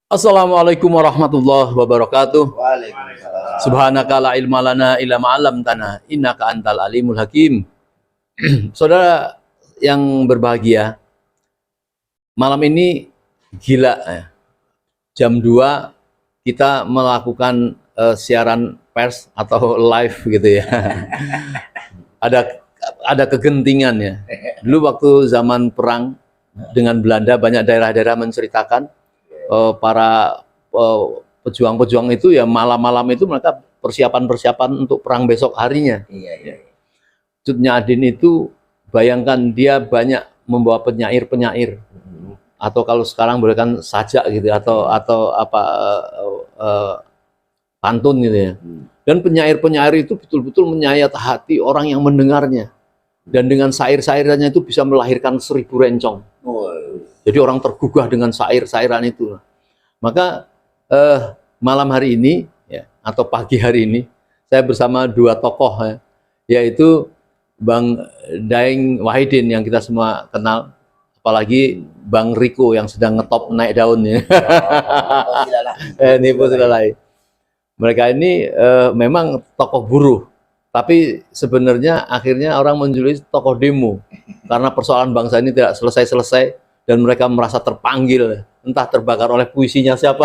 Assalamualaikum warahmatullahi wabarakatuh. Waalaikumsalam. Subhanaka la ilma lana illa ma 'allamtana innaka antal alimul hakim. Saudara yang berbahagia, malam ini gila ya. Jam 2 kita melakukan siaran pers atau live gitu ya. Ada kegentingan ya. Dulu waktu zaman perang dengan Belanda, banyak daerah-daerah menceritakan para pejuang-pejuang itu ya malam-malam itu mereka persiapan-persiapan untuk perang besok harinya. Iya. Cutnya Adin itu bayangkan dia banyak membawa penyair-penyair atau kalau sekarang boleh kan sajak gitu atau apa pantun gitu ya. Dan penyair-penyair itu betul-betul menyayat hati orang yang mendengarnya. Dan dengan sair-sairannya itu bisa melahirkan 1000 rencong. Jadi orang tergugah dengan sair-sairan itu. Maka malam hari ini ya, atau pagi hari ini saya bersama dua tokoh ya, yaitu Bang Daeng Wahidin yang kita semua kenal, apalagi Bang Riko yang sedang ngetop naik daunnya. Nipu Silalai. Mereka ini memang tokoh buruh, tapi sebenarnya akhirnya orang menjuluki tokoh demo karena persoalan bangsa ini tidak selesai-selesai. Dan mereka merasa terpanggil, entah terbakar oleh puisinya siapa.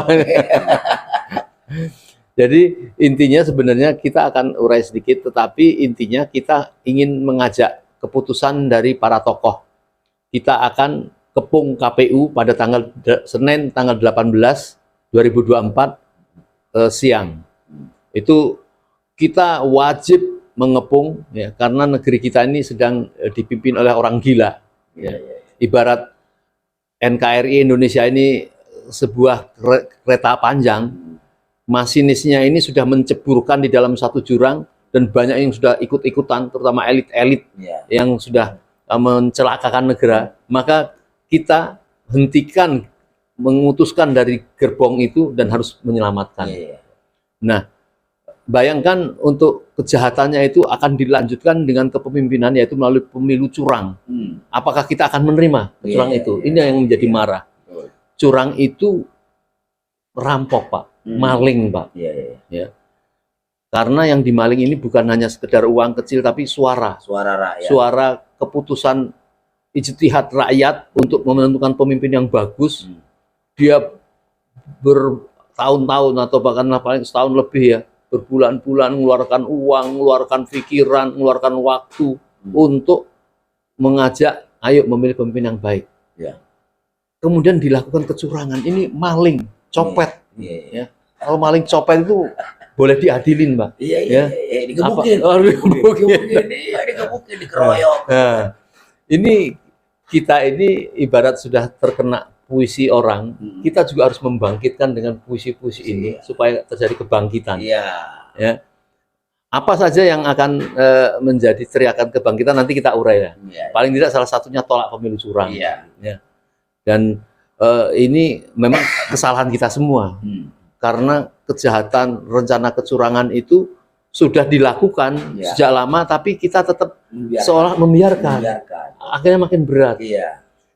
Jadi intinya sebenarnya kita akan urai sedikit, tetapi intinya kita ingin mengajak keputusan dari para tokoh. Kita akan kepung KPU pada Senin tanggal 18 2024 siang. Itu kita wajib mengepung ya, karena negeri kita ini sedang dipimpin oleh orang gila. Ya. Ibarat NKRI Indonesia ini sebuah kereta panjang, masinisnya ini sudah menceburkan di dalam satu jurang dan banyak yang sudah ikut-ikutan, terutama elit-elit yang sudah mencelakakan negara. Maka kita hentikan, mengutuskan dari gerbong itu dan harus menyelamatkan. Nah, bayangkan untuk kejahatannya itu akan dilanjutkan dengan kepemimpinan, yaitu melalui pemilu curang. Apakah kita akan menerima curang itu? Ini yang menjadi marah. Curang itu rampok, Pak, maling, Pak. Ya. Karena yang dimaling ini bukan hanya sekedar uang kecil, tapi suara rakyat. Suara keputusan ijtihad rakyat untuk menentukan pemimpin yang bagus. Dia bertahun-tahun atau bahkan paling setahun lebih ya, berbulan-bulan mengeluarkan uang, mengeluarkan pikiran, mengeluarkan waktu untuk mengajak, ayo memilih pemimpin yang baik. Kemudian dilakukan kecurangan, ini maling, copet. Ya. Kalau maling copet itu boleh diadilin, Mbak. Digebukin, dikeroyok. Nah, ini kita ini ibarat sudah terkena puisi orang, kita juga harus membangkitkan dengan puisi-puisi ini supaya terjadi kebangkitan. Ya. Apa saja yang akan menjadi teriakan kebangkitan nanti kita urai ya. Paling tidak salah satunya tolak pemilu curang. Ya. Dan ini memang kesalahan kita semua karena kejahatan rencana kecurangan itu sudah dilakukan sejak lama, tapi kita tetap seolah membiarkan. Akhirnya makin berat.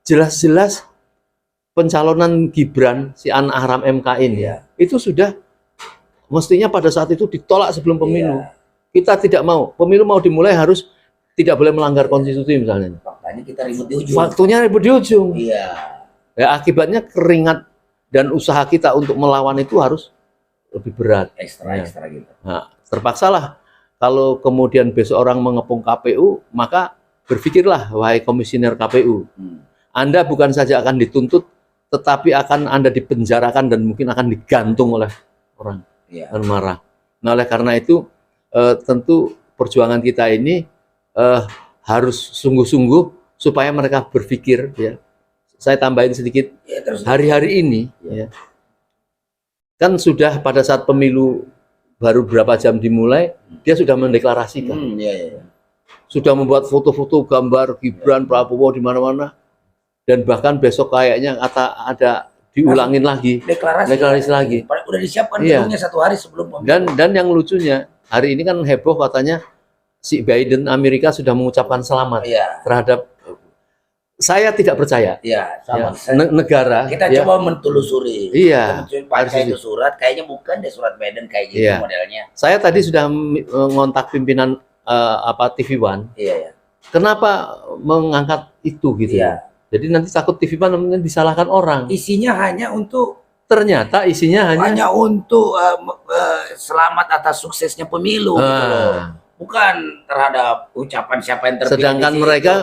Jelas-jelas pencalonan Gibran si anak haram MK ini itu sudah mestinya pada saat itu ditolak sebelum pemilu. Kita tidak mau pemilu mau dimulai harus tidak boleh melanggar konstitusi misalnya. Faktanya kita ribut di ujung. Waktunya ribut di ujung. Ya, akibatnya keringat dan usaha kita untuk melawan itu harus lebih berat. Ekstra gitu. Nah, terpaksalah kalau kemudian besok orang mengepung KPU, maka berpikirlah wahai komisioner KPU. Anda bukan saja akan dituntut, tetapi akan Anda dipenjarakan dan mungkin akan digantung oleh orang yang marah. Nah, oleh karena itu tentu perjuangan kita ini harus sungguh-sungguh supaya mereka berpikir ya. Saya tambahin sedikit, hari-hari ini kan sudah pada saat pemilu baru berapa jam dimulai, dia sudah mendeklarasikan. Sudah membuat foto-foto gambar Gibran, Prabowo di mana-mana. Dan bahkan besok kayaknya ada diulangin lagi, deklarasi lagi. Udah disiapkan gedungnya 1 hari sebelum pemilu. Dan yang lucunya hari ini kan heboh katanya si Biden Amerika sudah mengucapkan selamat terhadap saya tidak percaya. Iya, Ya, sama. negara. Kita ya, coba mentelusuri. Iya, Kita baca harus itu surat, kayaknya bukan deh surat Biden kayak gitu Iya. modelnya. Saya tadi sudah ngontak pimpinan TV One. Iya, ya. Kenapa mengangkat itu gitu Iya. ya? Jadi nanti takut TV One namanya disalahkan orang. Isinya hanya untuk Ternyata isinya hanya untuk selamat atas suksesnya pemilu gitu loh. Bukan terhadap ucapan siapa yang terpilih. sedangkan di situ. mereka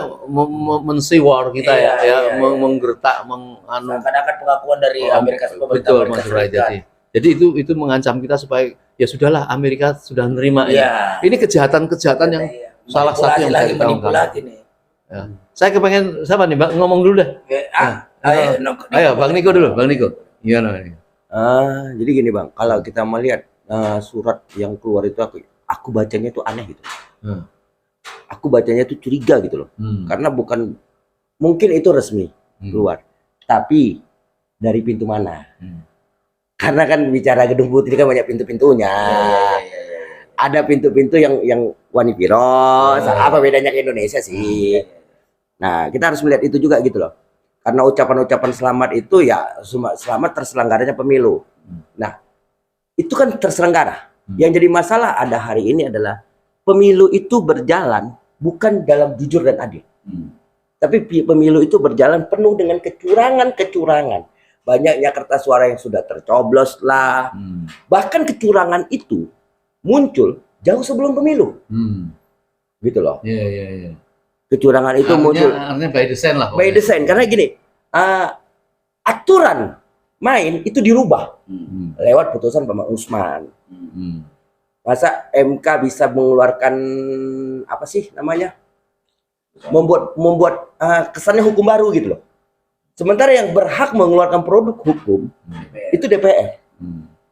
men-war kita Iya, ya, iya, menggertak, Seakan-akan pengakuan dari Amerika betul Amerika Mas Ray. Serikat. Jadi itu mengancam kita supaya ya sudahlah, Amerika sudah menerima ya. Iya. Ini kejahatan-kejahatan yang Iya. salah satu yang lagi saya tahu. manipulasi nih. Ya. Saya kepengen siapa nih, Bang? Ngomong dulu deh. Ayo, Bang Niko dulu, Bang Niko. Gimana? Jadi gini Bang, kalau kita melihat surat yang keluar itu aku bacanya itu aneh gitu. Aku bacanya itu curiga gitu loh. Karena bukan, mungkin itu resmi keluar, tapi dari pintu mana? Karena kan bicara Gedung Putih kan banyak pintu-pintunya. Ada pintu-pintu yang Wani Piros, apa bedanya ke Indonesia sih? Nah, kita harus melihat itu juga gitu loh. Karena ucapan-ucapan selamat itu ya selamat terselenggaranya pemilu. Nah, itu kan terselenggara. Yang jadi masalah ada hari ini adalah pemilu itu berjalan bukan dalam jujur dan adil. Tapi pemilu itu berjalan penuh dengan kecurangan-kecurangan. Banyaknya kertas suara yang sudah tercoblos lah. Bahkan kecurangan itu muncul jauh sebelum pemilu. Gitu loh. Iya. Kecurangan itu muncul. Artinya by design lah. By design, karena gini, aturan main itu dirubah lewat putusan Pak Usman. Masa MK bisa mengeluarkan apa sih namanya? Membuat kesannya hukum baru gitu loh. Sementara yang berhak mengeluarkan produk hukum itu DPR.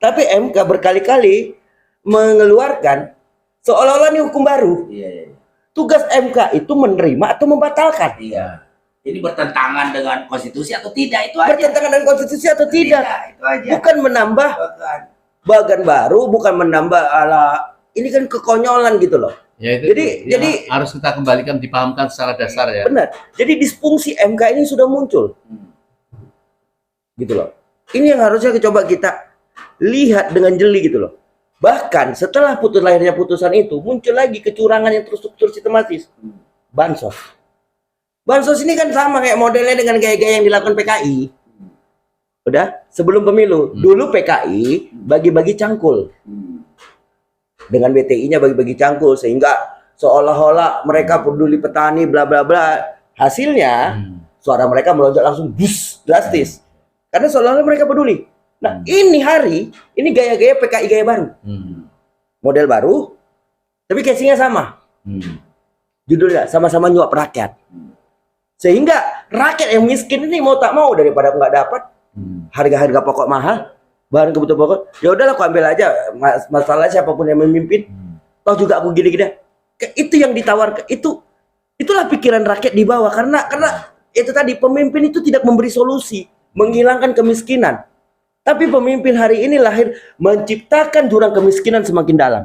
Tapi MK berkali-kali mengeluarkan seolah-olah ini hukum baru. Tugas MK itu menerima atau membatalkan. Iya. Ini bertentangan dengan konstitusi atau tidak, itu aja. Bertentangan dengan konstitusi atau tidak. Itu aja. Bukan menambah bagan baru, bukan menambah ala ini kan kekonyolan gitu loh. Ya, itu, jadi harus kita kembalikan, dipahamkan secara dasar ya. Benar. Jadi disfungsi MK ini sudah muncul. Gitu loh. Ini yang harusnya coba kita lihat dengan jeli gitu loh. Bahkan setelah lahirnya putusan itu muncul lagi kecurangan yang terstruktur sistematis. Bansos. Bansos ini kan sama kayak modelnya dengan gaya-gaya yang dilakukan PKI. Udah sebelum pemilu. Dulu PKI bagi-bagi cangkul. Dengan BTI-nya bagi-bagi cangkul sehingga seolah-olah mereka peduli petani bla bla bla. Hasilnya suara mereka melonjak langsung bus drastis. Karena seolah-olah mereka peduli. Nah, ini gaya-gaya PKI gaya baru. Model baru, tapi casingnya sama. Judulnya sama-sama nyuap rakyat. Sehingga rakyat yang miskin ini mau tak mau daripada nggak dapat harga-harga pokok mahal, bahan kebutuhan pokok, ya udahlah aku ambil aja, masalah siapapun yang memimpin. Toh juga aku gini-gini. Itu yang ditawarkan, itulah pikiran rakyat di bawah karena itu tadi pemimpin itu tidak memberi solusi, menghilangkan kemiskinan. Tapi pemimpin hari ini lahir menciptakan jurang kemiskinan semakin dalam.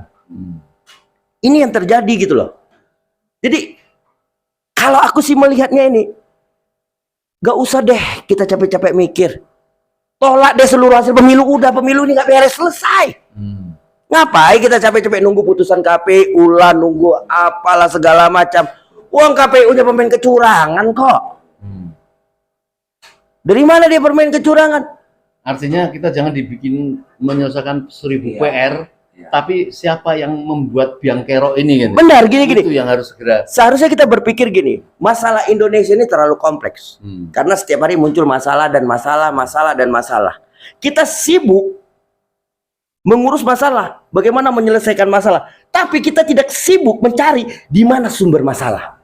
Ini yang terjadi gitu loh. Jadi kalau aku sih melihatnya ini, gak usah deh kita capek-capek mikir. Tolak deh seluruh hasil pemilu, udah pemilu ini gak beres, selesai. Ngapain kita capek-capek nunggu putusan KPU lah, nunggu apalah segala macam. Uang KPU-nya pemain kecurangan kok. Dari mana dia bermain kecurangan? Artinya kita jangan dibikin menyelesaikan 1000 PR, tapi siapa yang membuat biang kerok ini kan? Benar, gini. Itu yang harus segera. Seharusnya kita berpikir gini, masalah Indonesia ini terlalu kompleks. Karena setiap hari muncul masalah dan masalah. Kita sibuk mengurus masalah, bagaimana menyelesaikan masalah. Tapi kita tidak sibuk mencari di mana sumber masalah.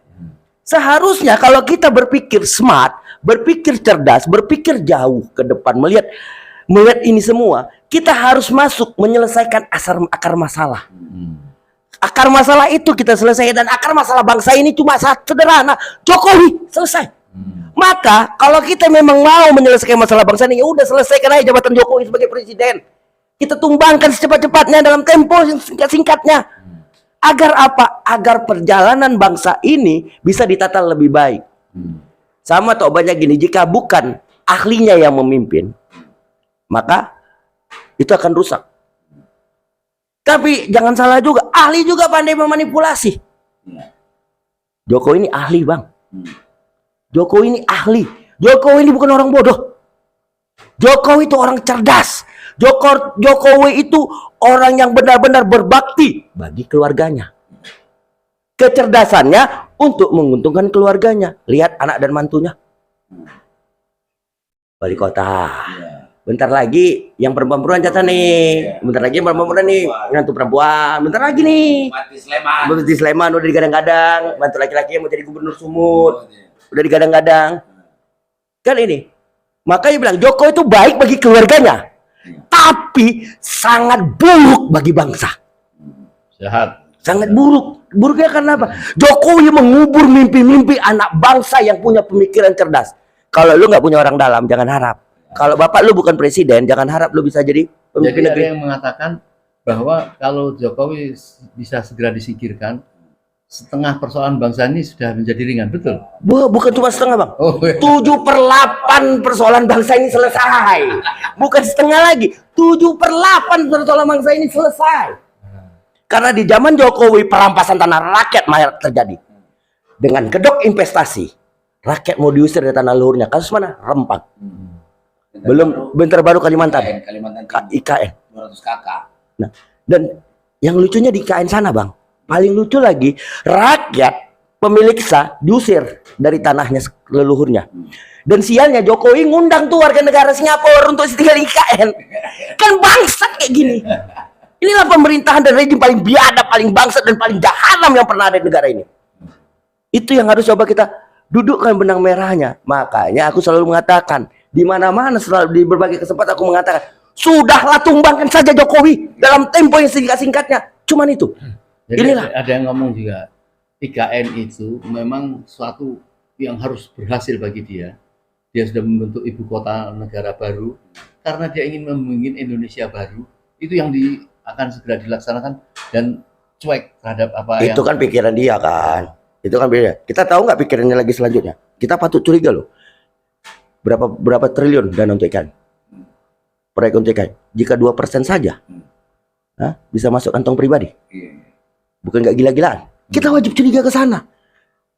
Seharusnya kalau kita berpikir smart, berpikir cerdas, berpikir jauh ke depan, melihat ini semua, kita harus masuk menyelesaikan akar masalah. Akar masalah itu kita selesaikan, dan akar masalah bangsa ini cuma sederhana, Jokowi, selesai. Maka kalau kita memang mau menyelesaikan masalah bangsa ini, ya udah selesaikan aja jabatan Jokowi sebagai presiden. Kita tumbangkan secepat-cepatnya dalam tempo yang singkat-singkatnya. Agar apa? Agar perjalanan bangsa ini bisa ditata lebih baik. Sama tobatnya gini, jika bukan ahlinya yang memimpin, maka itu akan rusak. Tapi jangan salah juga, ahli juga pandai memanipulasi. Jokowi ini ahli, Bang. Jokowi ini ahli. Jokowi ini bukan orang bodoh. Jokowi itu orang cerdas. Jokowi itu orang yang benar-benar berbakti bagi keluarganya. Kecerdasannya untuk menguntungkan keluarganya. Lihat anak dan mantunya. Wali kota. Bentar lagi yang perempuan jatah nih. Bentar lagi yang perempuan nih. Mantu perempuan. Bentar lagi nih. Bupati Sleman udah digadang-gadang. Mantu laki-laki yang mau jadi gubernur Sumut. Udah digadang-gadang. Kan ini. Makanya bilang Jokowi itu baik bagi keluarganya. Tapi sangat buruk bagi bangsa. Sehat. Sangat buruk. Buruknya karena apa? Jokowi mengubur mimpi-mimpi anak bangsa yang punya pemikiran cerdas. Kalau lu nggak punya orang dalam, jangan harap. Kalau bapak lu bukan presiden, jangan harap lu bisa jadi pemimpin Jadi ada negeri. yang mengatakan bahwa kalau Jokowi bisa segera disingkirkan, setengah persoalan bangsa ini sudah menjadi ringan, betul? Bukan cuma setengah, Bang. Oh, 7/8 persoalan bangsa ini selesai. Bukan setengah lagi. 7/8 persoalan bangsa ini selesai. Karena di zaman Jokowi perampasan tanah rakyat mayor terjadi. Dengan kedok investasi, rakyat mau diusir dari tanah luhurnya. Kasus mana? Rempang. Belum Bentar Baru Kalimantan. IKN 200 kakak. Nah, dan yang lucunya di IKN sana, Bang. Paling lucu lagi, rakyat pemilik sah diusir dari tanahnya leluhurnya. Dan sialnya Jokowi ngundang tuh warga negara Singapura untuk tinggal di IKN. Kan bangsat kayak gini. Inilah pemerintahan dan rejim paling biadab, paling bangsat dan paling jahanam yang pernah ada di negara ini. Itu yang harus coba kita dudukkan benang merahnya. Makanya aku selalu mengatakan, di mana-mana selalu di berbagai kesempatan aku mengatakan, sudahlah tumbangkan saja Jokowi dalam tempo yang singkat-singkatnya. Cuman itu. Jadi Inilah. ada yang ngomong juga, IKN itu memang suatu yang harus berhasil bagi dia. Dia sudah membentuk ibu kota negara baru, karena dia ingin membangun Indonesia baru. Itu yang akan segera dilaksanakan dan cuek terhadap apa Itu yang kan pikiran dia kan. Itu kan beda. Kita tahu nggak pikirannya lagi selanjutnya? Kita patut curiga loh. Berapa triliun dana untuk IKN? Proyek untuk IKN. Jika 2% saja, bisa masuk kantong pribadi. Bukan nggak gila-gilaan. Kita wajib curiga ke sana.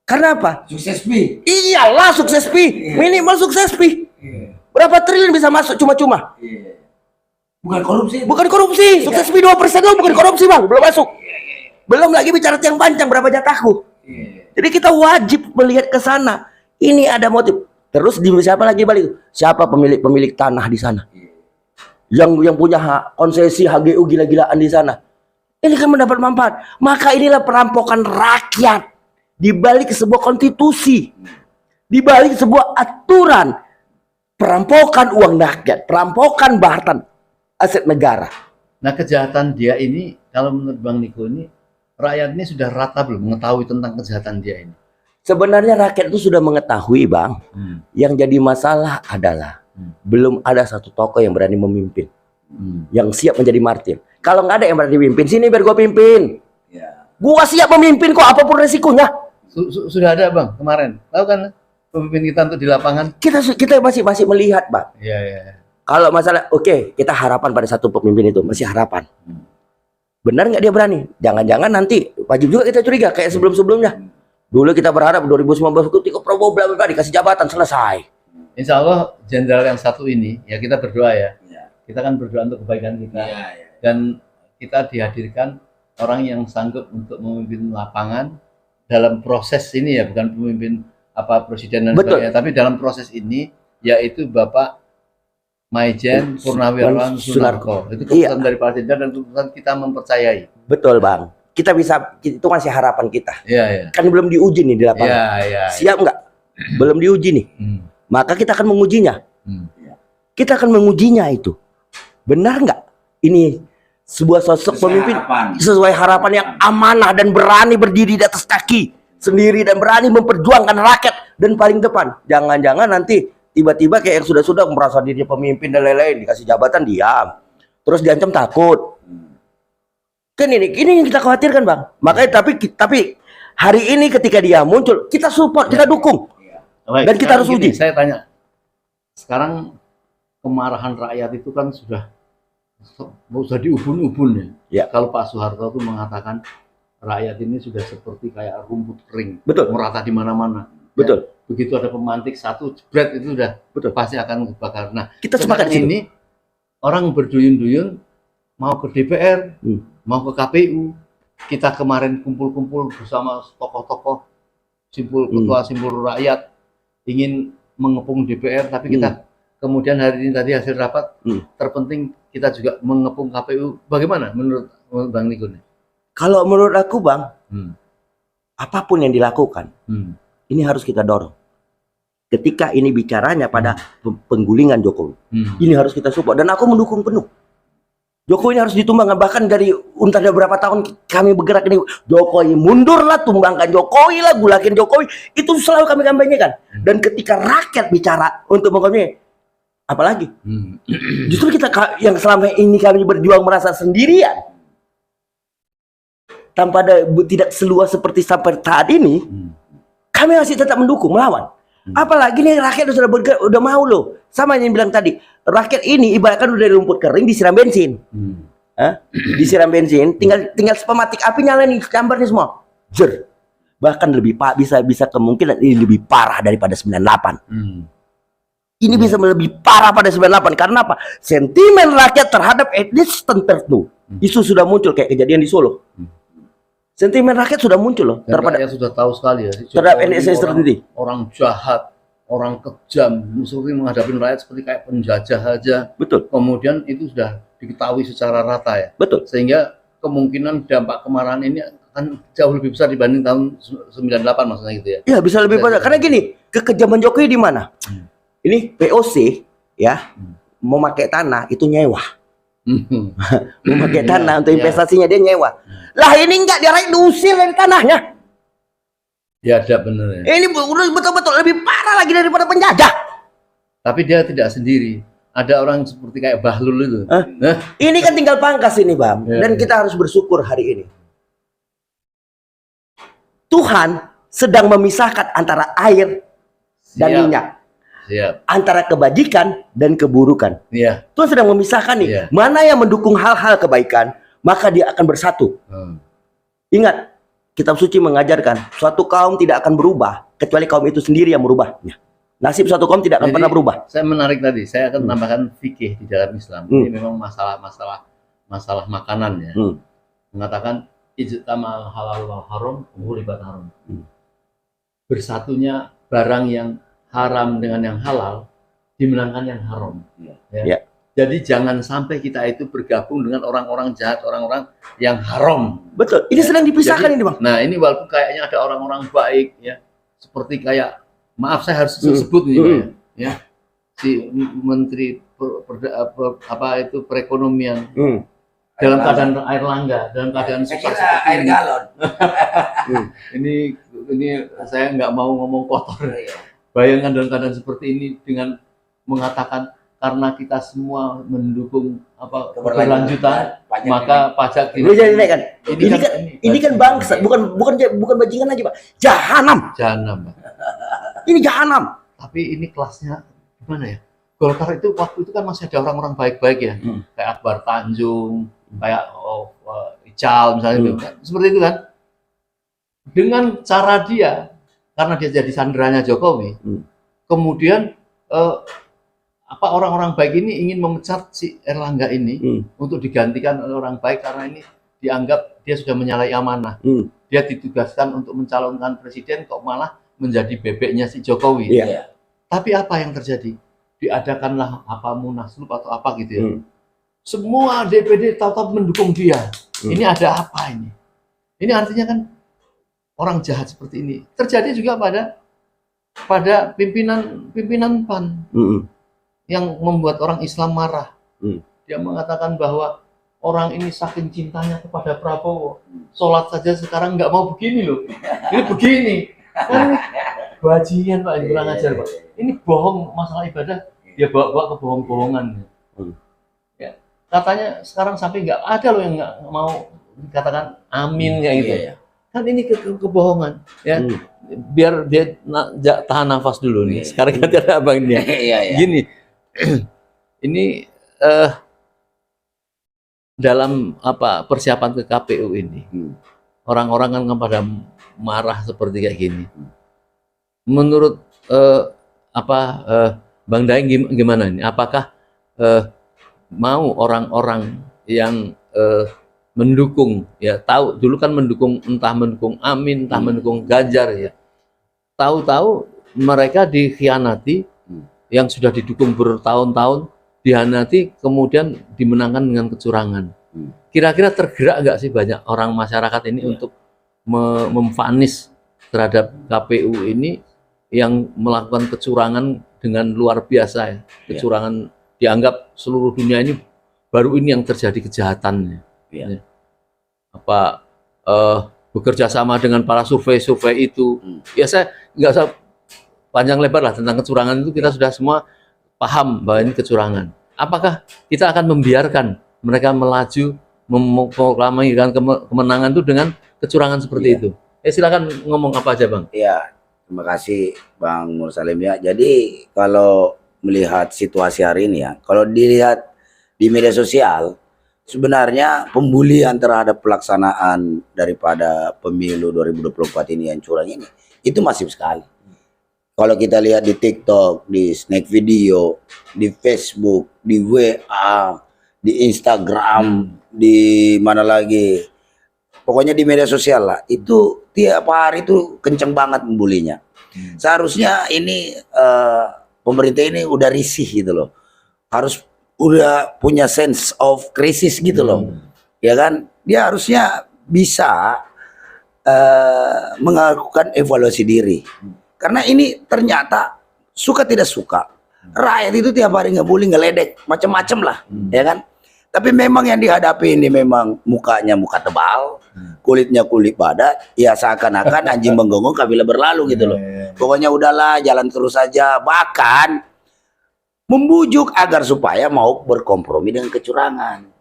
Karena apa? Sukses Pi. Iyalah sukses pi. Minimal sukses pi. Berapa triliun bisa masuk cuma-cuma? Bukan korupsi. Bukan korupsi. Sukses pi 2% loh, bukan korupsi, Bang. Belum masuk. Belum lagi bicara yang panjang berapa jatahku. Jadi kita wajib melihat ke sana. Ini ada motif. Terus di siapa lagi balik? Siapa pemilik tanah di sana? Yang punya hak konsesi HGU gila-gilaan di sana. Ini kan mendapat manfaat. Maka inilah perampokan rakyat. Di balik sebuah konstitusi. Di balik sebuah aturan. Perampokan uang rakyat. Perampokan harta aset negara. Nah, kejahatan dia ini, kalau menurut Bang Niko ini, rakyat ini sudah rata belum mengetahui tentang kejahatan dia ini? Sebenarnya rakyat itu sudah mengetahui, Bang. Yang jadi masalah adalah belum ada satu tokoh yang berani memimpin, yang siap menjadi martir. Kalau nggak ada yang berani memimpin, sini biar gua pimpin. Gua siap memimpin kok, apapun resikonya. Sudah ada, Bang, kemarin. Tahu kan pemimpin kita untuk di lapangan? Kita masih melihat, Bang. Iya. Kalau masalah, oke, kita harapan pada satu pemimpin itu, masih harapan. Benar nggak dia berani? Jangan-jangan nanti wajib juga kita curiga kayak sebelum-sebelumnya. Dulu kita berharap 2019 ketika Prabowo bla bla dikasih jabatan selesai. Insya Allah jenderal yang satu ini, ya kita berdoa ya. Kita kan berdoa untuk kebaikan kita. Dan kita dihadirkan orang yang sanggup untuk memimpin lapangan dalam proses ini ya, bukan pemimpin apa presiden dan sebagainya, tapi dalam proses ini yaitu Bapak Maijen Purnawirawan Sunarko. Itu keputusan dari para jenderal dan keputusan kita mempercayai. Betul, Bang. Kita bisa, itu masih harapan kita. Iya. Kan belum diuji nih di lapangan. Iya. Siap nggak? Belum diuji nih. Maka kita akan mengujinya. Kita akan mengujinya itu. Benar nggak? Ini sebuah sosok pemimpin sesuai harapan yang amanah dan berani berdiri di atas kaki sendiri dan berani memperjuangkan rakyat dan paling depan. Jangan-jangan nanti tiba-tiba kayak yang sudah merasa dirinya pemimpin dan lain-lain, dikasih jabatan diam, terus diancam takut. Kan ini yang kita khawatirkan, Bang. Makanya tapi hari ini ketika dia muncul, kita support, kita dukung. Baik, Dan kita harus sekarang gini, uji. saya tanya, sekarang kemarahan rakyat itu kan sudah diubun-ubun ya. Ya. Kalau Pak Soeharto itu mengatakan rakyat ini sudah seperti kayak rumput kering, Betul. merata di mana-mana. Betul. Ya, begitu ada pemantik satu, jebret itu udah Betul. pasti akan kebakar. Nah, Kita sepakat sekarang di situ. ini orang berduyun-duyun mau ke DPR, mau ke KPU. Kita kemarin kumpul-kumpul bersama tokoh-tokoh ketua simpul rakyat ingin mengepung DPR, tapi kita kemudian hari ini tadi hasil rapat terpenting kita juga mengepung KPU. Bagaimana menurut Bang Nikun? Kalau menurut aku Bang, apapun yang dilakukan, ini harus kita dorong. Ketika ini bicaranya pada penggulingan Jokowi, ini harus kita support. Dan aku mendukung penuh. Jokowi ini harus ditumbangkan. Bahkan dari entah berapa tahun kami bergerak ini, Jokowi mundurlah, tumbangkan Jokowi lah, gulakin Jokowi. Itu selalu kami kampanyekan. Dan ketika rakyat bicara untuk mengkampanyekan, apalagi justru kita yang selama ini kami berjuang merasa sendirian, tanpa ada tidak seluas seperti sampai saat ini, kami masih tetap mendukung, melawan. Apalagi nih rakyat sudah bergerak, udah mau loh. Sama yang bilang tadi, rakyat ini ibaratkan udah rumput kering disiram bensin. Disiram bensin, tinggal pematik api nyalain nih, cambar nih semua. Jer. Bahkan lebih bisa kemungkinan ini lebih parah daripada 98. Ini bisa lebih parah pada 98 karena apa? Sentimen rakyat terhadap etnis tertentu. Isu sudah muncul kayak kejadian di Solo. Sentimen rakyat sudah muncul loh. Rakyat sudah tahu sekali ya. Terhadap etnis tertentu. Orang jahat, orang kejam, seperti menghadapi rakyat seperti kayak penjajah aja. Betul. Kemudian itu sudah diketahui secara rata ya. Betul. Sehingga kemungkinan dampak kemarahan ini akan jauh lebih besar dibanding tahun 98 maksudnya gitu ya. Iya, bisa lebih besar. Karena gini, kekejaman Jokowi di mana? Ini POC ya, memakai tanah itu nyewa. Memakai tanah untuk investasinya dia nyewa. Lah ini enggak, dia diusir dari tanahnya. Ya ada bener ya. Ini betul-betul lebih parah lagi daripada penjajah. Tapi dia tidak sendiri. Ada orang seperti kayak Bahlul itu. Ini kan tinggal pangkas ini Bang. Dan kita harus bersyukur hari ini. Tuhan sedang memisahkan antara air dan minyak. Antara kebajikan dan keburukan. Tuhan sedang memisahkan nih. Mana yang mendukung hal-hal kebaikan, maka dia akan bersatu. Ingat, kitab suci mengajarkan suatu kaum tidak akan berubah kecuali kaum itu sendiri yang merubahnya. Nasib suatu kaum tidak akan pernah berubah. Saya menarik tadi, saya akan menambahkan fikih di dalam Islam. Ini memang masalah makanan ya. Mengatakan ijtamal halal wal haram ghulibat haram. Bersatunya barang yang haram dengan yang halal dimenangkan yang haram. Jadi jangan sampai kita itu bergabung dengan orang-orang jahat, orang-orang yang haram. Betul. Ini sedang dipisahkan. Jadi, ini Bang. Nah ini walaupun kayaknya ada orang-orang baik ya, seperti kayak maaf saya harus sebut ini ya, si Menteri perekonomian dalam keadaan air langga, dalam keadaan susah seperti air ini. galon. ini saya nggak mau ngomong kotor. Bayangkan dalam keadaan seperti ini dengan mengatakan karena kita semua mendukung keberlanjutan, maka pajak ini kan ini kan bangsa, bukan bajingan aja Pak, jahanam. Pak. Ini jahanam. Tapi ini kelasnya gimana ya? Golkar itu waktu itu kan masih ada orang-orang baik-baik ya, kayak Akbar Tanjung, kayak Ical misalnya, seperti itu kan. Dengan cara dia, karena dia jadi sanderanya Jokowi, kemudian orang-orang baik ini ingin memecat si Erlangga ini untuk digantikan oleh orang baik karena ini dianggap dia sudah menyalahi amanah. Dia ditugaskan untuk mencalonkan presiden kok malah menjadi bebeknya si Jokowi. Tapi apa yang terjadi? Diadakanlah munaslup atau apa gitu ya. Semua DPD tahu-tahu mendukung dia. Ini ada apa ini? Ini artinya kan orang jahat seperti ini terjadi juga pada pimpinan PAN. Yang membuat orang Islam marah. Dia mengatakan bahwa orang ini saking cintanya kepada Prabowo, sholat saja sekarang nggak mau begini loh. Ini begini. Kan bajingan Pak, kurang ajar Pak. Ini bohong masalah ibadah, dia bawa ke bohong-bohongan. Ya, katanya sekarang sampai nggak ada loh yang nggak mau dikatakan amin ya gitu. Kan ini kebohongan. Ya, biar dia tahan nafas dulu nih. Sekarang ganti ada abang ini. Iya, iya. Gini, ini dalam persiapan ke KPU ini, orang-orang kan pada marah seperti kayak gini. Menurut Bang Daeng gimana ini? Apakah mau orang-orang yang mendukung, ya tahu dulu kan mendukung, entah mendukung Amin, entah mendukung Ganjar, ya tahu-tahu mereka dikhianati, yang sudah didukung bertahun-tahun dikhianati, kemudian dimenangkan dengan kecurangan. Kira-kira tergerak nggak sih banyak orang masyarakat ini untuk memvonis terhadap KPU ini yang melakukan kecurangan dengan luar biasa, ya? Kecurangan dianggap seluruh dunia ini baru ini yang terjadi kejahatannya. Ya. Bekerja sama dengan para survei itu, ya saya nggak usah panjang lebar lah tentang kecurangan itu, kita sudah semua paham bahwa ini kecurangan. Apakah kita akan membiarkan mereka melaju memproklamasikan kemenangan itu dengan kecurangan seperti itu? Silakan ngomong apa aja, Bang. Iya, terima kasih Bang Nur Salim ya. Jadi kalau melihat situasi hari ini ya, kalau dilihat di media sosial, sebenarnya pembulian terhadap pelaksanaan daripada pemilu 2024 ini yang curang ini, itu masif sekali. Kalau kita lihat di TikTok, di snack video, di Facebook, di WA, di Instagram, di mana lagi, pokoknya di media sosial lah, itu tiap hari itu kenceng banget membulinya. Seharusnya ini pemerintah ini udah risih gitu loh, harus udah punya sense of crisis gitu loh, ya kan? Dia harusnya bisa melakukan evaluasi diri, karena ini ternyata suka tidak suka rakyat itu tiap hari ngebully, ngeledek, macam-macam lah, ya kan? Tapi memang yang dihadapi ini memang mukanya muka tebal, kulitnya kulit badak, ya seakan-akan anjing menggonggong kabila berlalu gitu loh. Pokoknya udahlah, jalan terus saja, bahkan membujuk agar supaya mau berkompromi dengan kecurangan.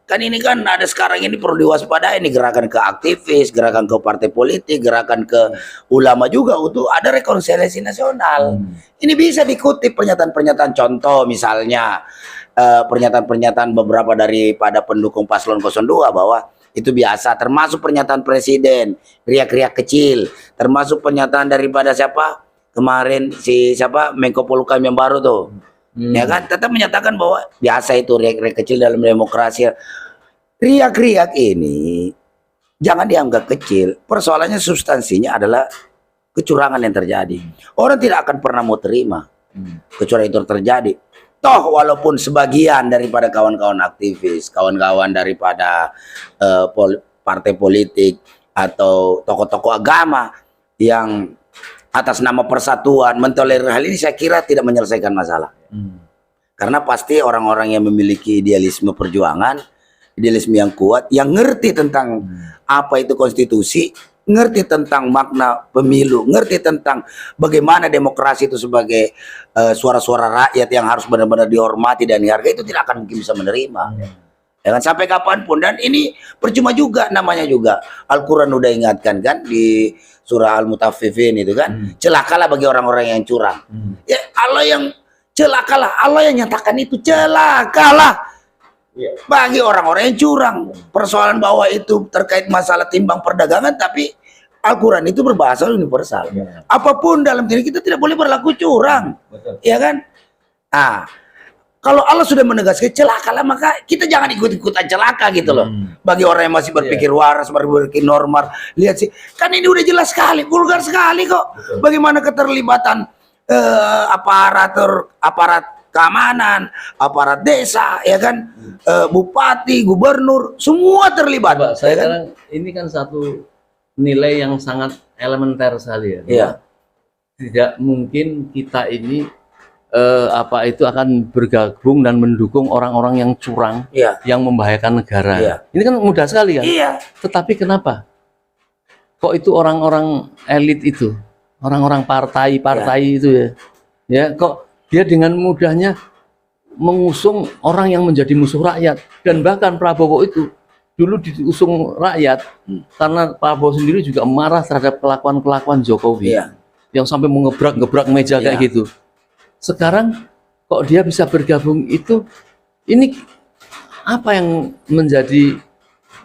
Kan ini kan ada sekarang ini perlu diwaspadai, ini gerakan ke aktivis, gerakan ke partai politik, gerakan ke ulama juga untuk ada rekonsiliasi nasional. Ini bisa dikutip pernyataan-pernyataan, contoh misalnya pernyataan-pernyataan beberapa daripada pendukung paslon 02 bahwa itu biasa, termasuk pernyataan presiden, riak-riak kecil, termasuk pernyataan daripada siapa kemarin, siapa Menko Polhukam yang baru tuh. Ya kan, tetap menyatakan bahwa biasa itu riak-riak kecil dalam demokrasi. Riak-riak ini jangan dianggap kecil. Persoalannya substansinya adalah kecurangan yang terjadi. Orang tidak akan pernah mau terima kecurangan itu terjadi. Toh walaupun sebagian daripada kawan-kawan aktivis, kawan-kawan daripada partai politik atau tokoh-tokoh agama yang atas nama persatuan mentolerir hal ini, saya kira tidak menyelesaikan masalah. Karena pasti orang-orang yang memiliki idealisme perjuangan, idealisme yang kuat, yang ngerti tentang apa itu konstitusi, ngerti tentang makna pemilu, ngerti tentang bagaimana demokrasi itu sebagai suara-suara rakyat yang harus benar-benar dihormati dan dihargai, itu tidak akan mungkin bisa menerima. Jangan sampai kapanpun. Dan ini percuma juga, namanya juga Al-Quran udah ingatkan kan di surah Al-Mutaffifin itu kan, celakalah bagi orang-orang yang curang. Ya Allah yang celakalah, Allah yang nyatakan itu, celakalah bagi orang-orang yang curang. Persoalan bahwa itu terkait masalah timbang perdagangan, tapi Al-Quran itu berbahasa universal. Apapun dalam diri kita tidak boleh berlaku curang. Ya kan? Nah, kalau Allah sudah menegaskan celakalah, maka kita jangan ikut-ikutan celaka gitu loh. Bagi orang yang masih berpikir waras, berpikir normal, lihat sih, kan ini udah jelas sekali, vulgar sekali kok. Bagaimana keterlibatan aparat keamanan, aparat desa, ya kan, bupati, gubernur, semua terlibat. Pak, saya ya kan? kan, ini kan satu nilai yang sangat elementer sekali ya. Iya. Tidak mungkin kita ini akan bergabung dan mendukung orang-orang yang curang, yang membahayakan negara. Ini kan mudah sekali kan. Tetapi kenapa? Kok itu orang-orang elit itu, orang-orang partai itu ya, kok dia dengan mudahnya mengusung orang yang menjadi musuh rakyat. Dan bahkan Prabowo itu dulu diusung rakyat karena Pak Prabowo sendiri juga marah terhadap kelakuan Jokowi Iya. yang sampai mengebrak-gebrak meja kayak Iya. gitu. Sekarang kok dia bisa bergabung itu, ini apa yang menjadi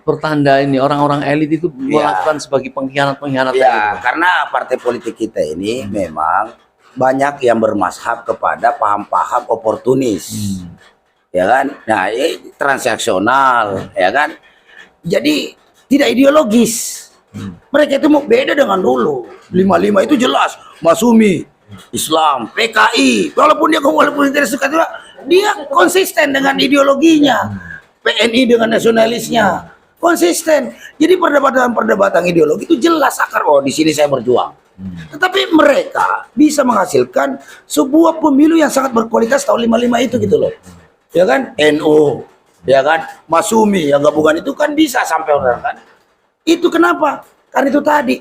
pertanda ini orang-orang elit itu melakukan sebagai pengkhianat-pengkhianat kayak Ya, gitu? karena partai politik kita ini memang banyak yang bermazhab kepada paham-paham oportunis. Ya kan? Nah, ini transaksional, ya kan? Jadi tidak ideologis. Mereka itu mau beda dengan dulu. 55 itu jelas, Masumi, Islam, PKI. Walaupun tidak suka itu, dia konsisten dengan ideologinya. PNI dengan nasionalisnya. Konsisten. Jadi perdebatan ideologi itu jelas akar, oh di sini saya berjuang. Tetapi mereka bisa menghasilkan sebuah pemilu yang sangat berkualitas tahun 55 itu gitu loh. Ya kan? NU, ya kan? Masumi yang gabungan itu kan bisa sampai orang kan. Itu kenapa? Karena itu tadi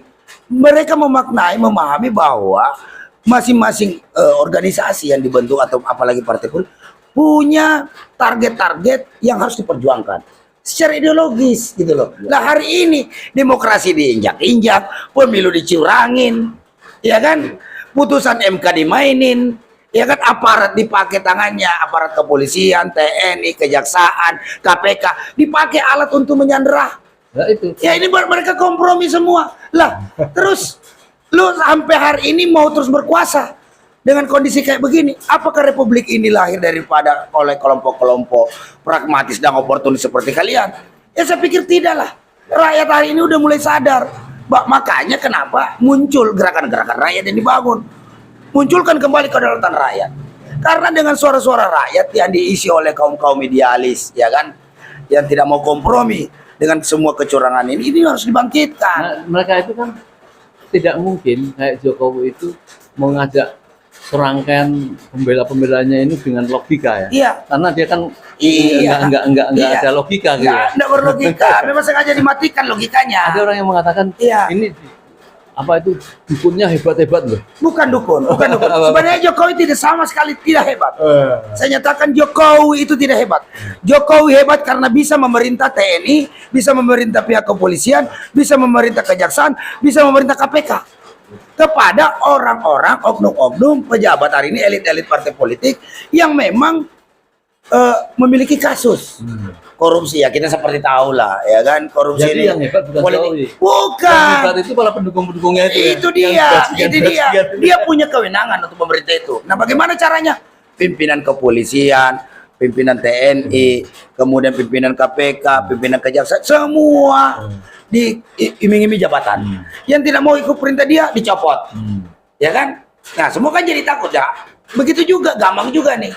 mereka memaknai, memahami bahwa masing-masing organisasi yang dibentuk atau apalagi partai politik punya target-target yang harus diperjuangkan secara ideologis gitu loh. Nah hari ini demokrasi diinjak-injak, pemilu dicurangin, ya kan? Putusan MK dimainin, ya kan? Aparat dipakai tangannya, aparat kepolisian, TNI, kejaksaan, KPK dipakai alat untuk menyandera. Nah, itu. Ya ini mereka kompromi semua. Lah, terus lu sampai hari ini mau terus berkuasa dengan kondisi kayak begini. Apakah republik ini lahir daripada oleh kelompok-kelompok pragmatis dan oportunis seperti kalian? Ya saya pikir tidak lah. Rakyat hari ini udah mulai sadar. Makanya kenapa muncul gerakan-gerakan rakyat yang dibangun. Munculkan kembali kedaulatan rakyat. Karena dengan suara-suara rakyat yang diisi oleh kaum-kaum idealis, ya kan, yang tidak mau kompromi dengan semua kecurangan ini harus dibangkitkan. Nah, mereka itu kan tidak mungkin kayak Jokowi itu mengajak serangkaian pembela-pembelanya ini dengan logika ya. Iya. Karena dia kan Iya. enggak Iya. ada logika gitu ya. Nggak berlogika. Memang sengaja dimatikan logikanya. Ada orang yang mengatakan Iya. ini apa itu dukunnya hebat-hebat loh. Bukan dukun. Sebenarnya Jokowi tidak sama sekali tidak hebat. Saya nyatakan Jokowi itu tidak hebat. Jokowi hebat karena bisa memerintah TNI, bisa memerintah pihak kepolisian, bisa memerintah kejaksaan, bisa memerintah KPK. Kepada orang-orang, oknum-oknum, pejabat hari ini, elit-elit partai politik yang memang memiliki kasus korupsi. Ya kita seperti tahu lah, ya kan, korupsi Jadi ini yang hebat bukan Jokowi. Yang bukan. hebat itu malah pendukung-pendukungnya itu. Itu ya. dia, itu dia. Dia punya kewenangan untuk memerintah itu. Nah, bagaimana caranya? Pimpinan kepolisian, pimpinan TNI, kemudian pimpinan KPK, pimpinan kejaksaan, semua diiming-iming jabatan. Yang tidak mau ikut perintah dia dicopot. Ya kan? Nah, semua kan jadi takut ya. Begitu juga, gampang juga nih.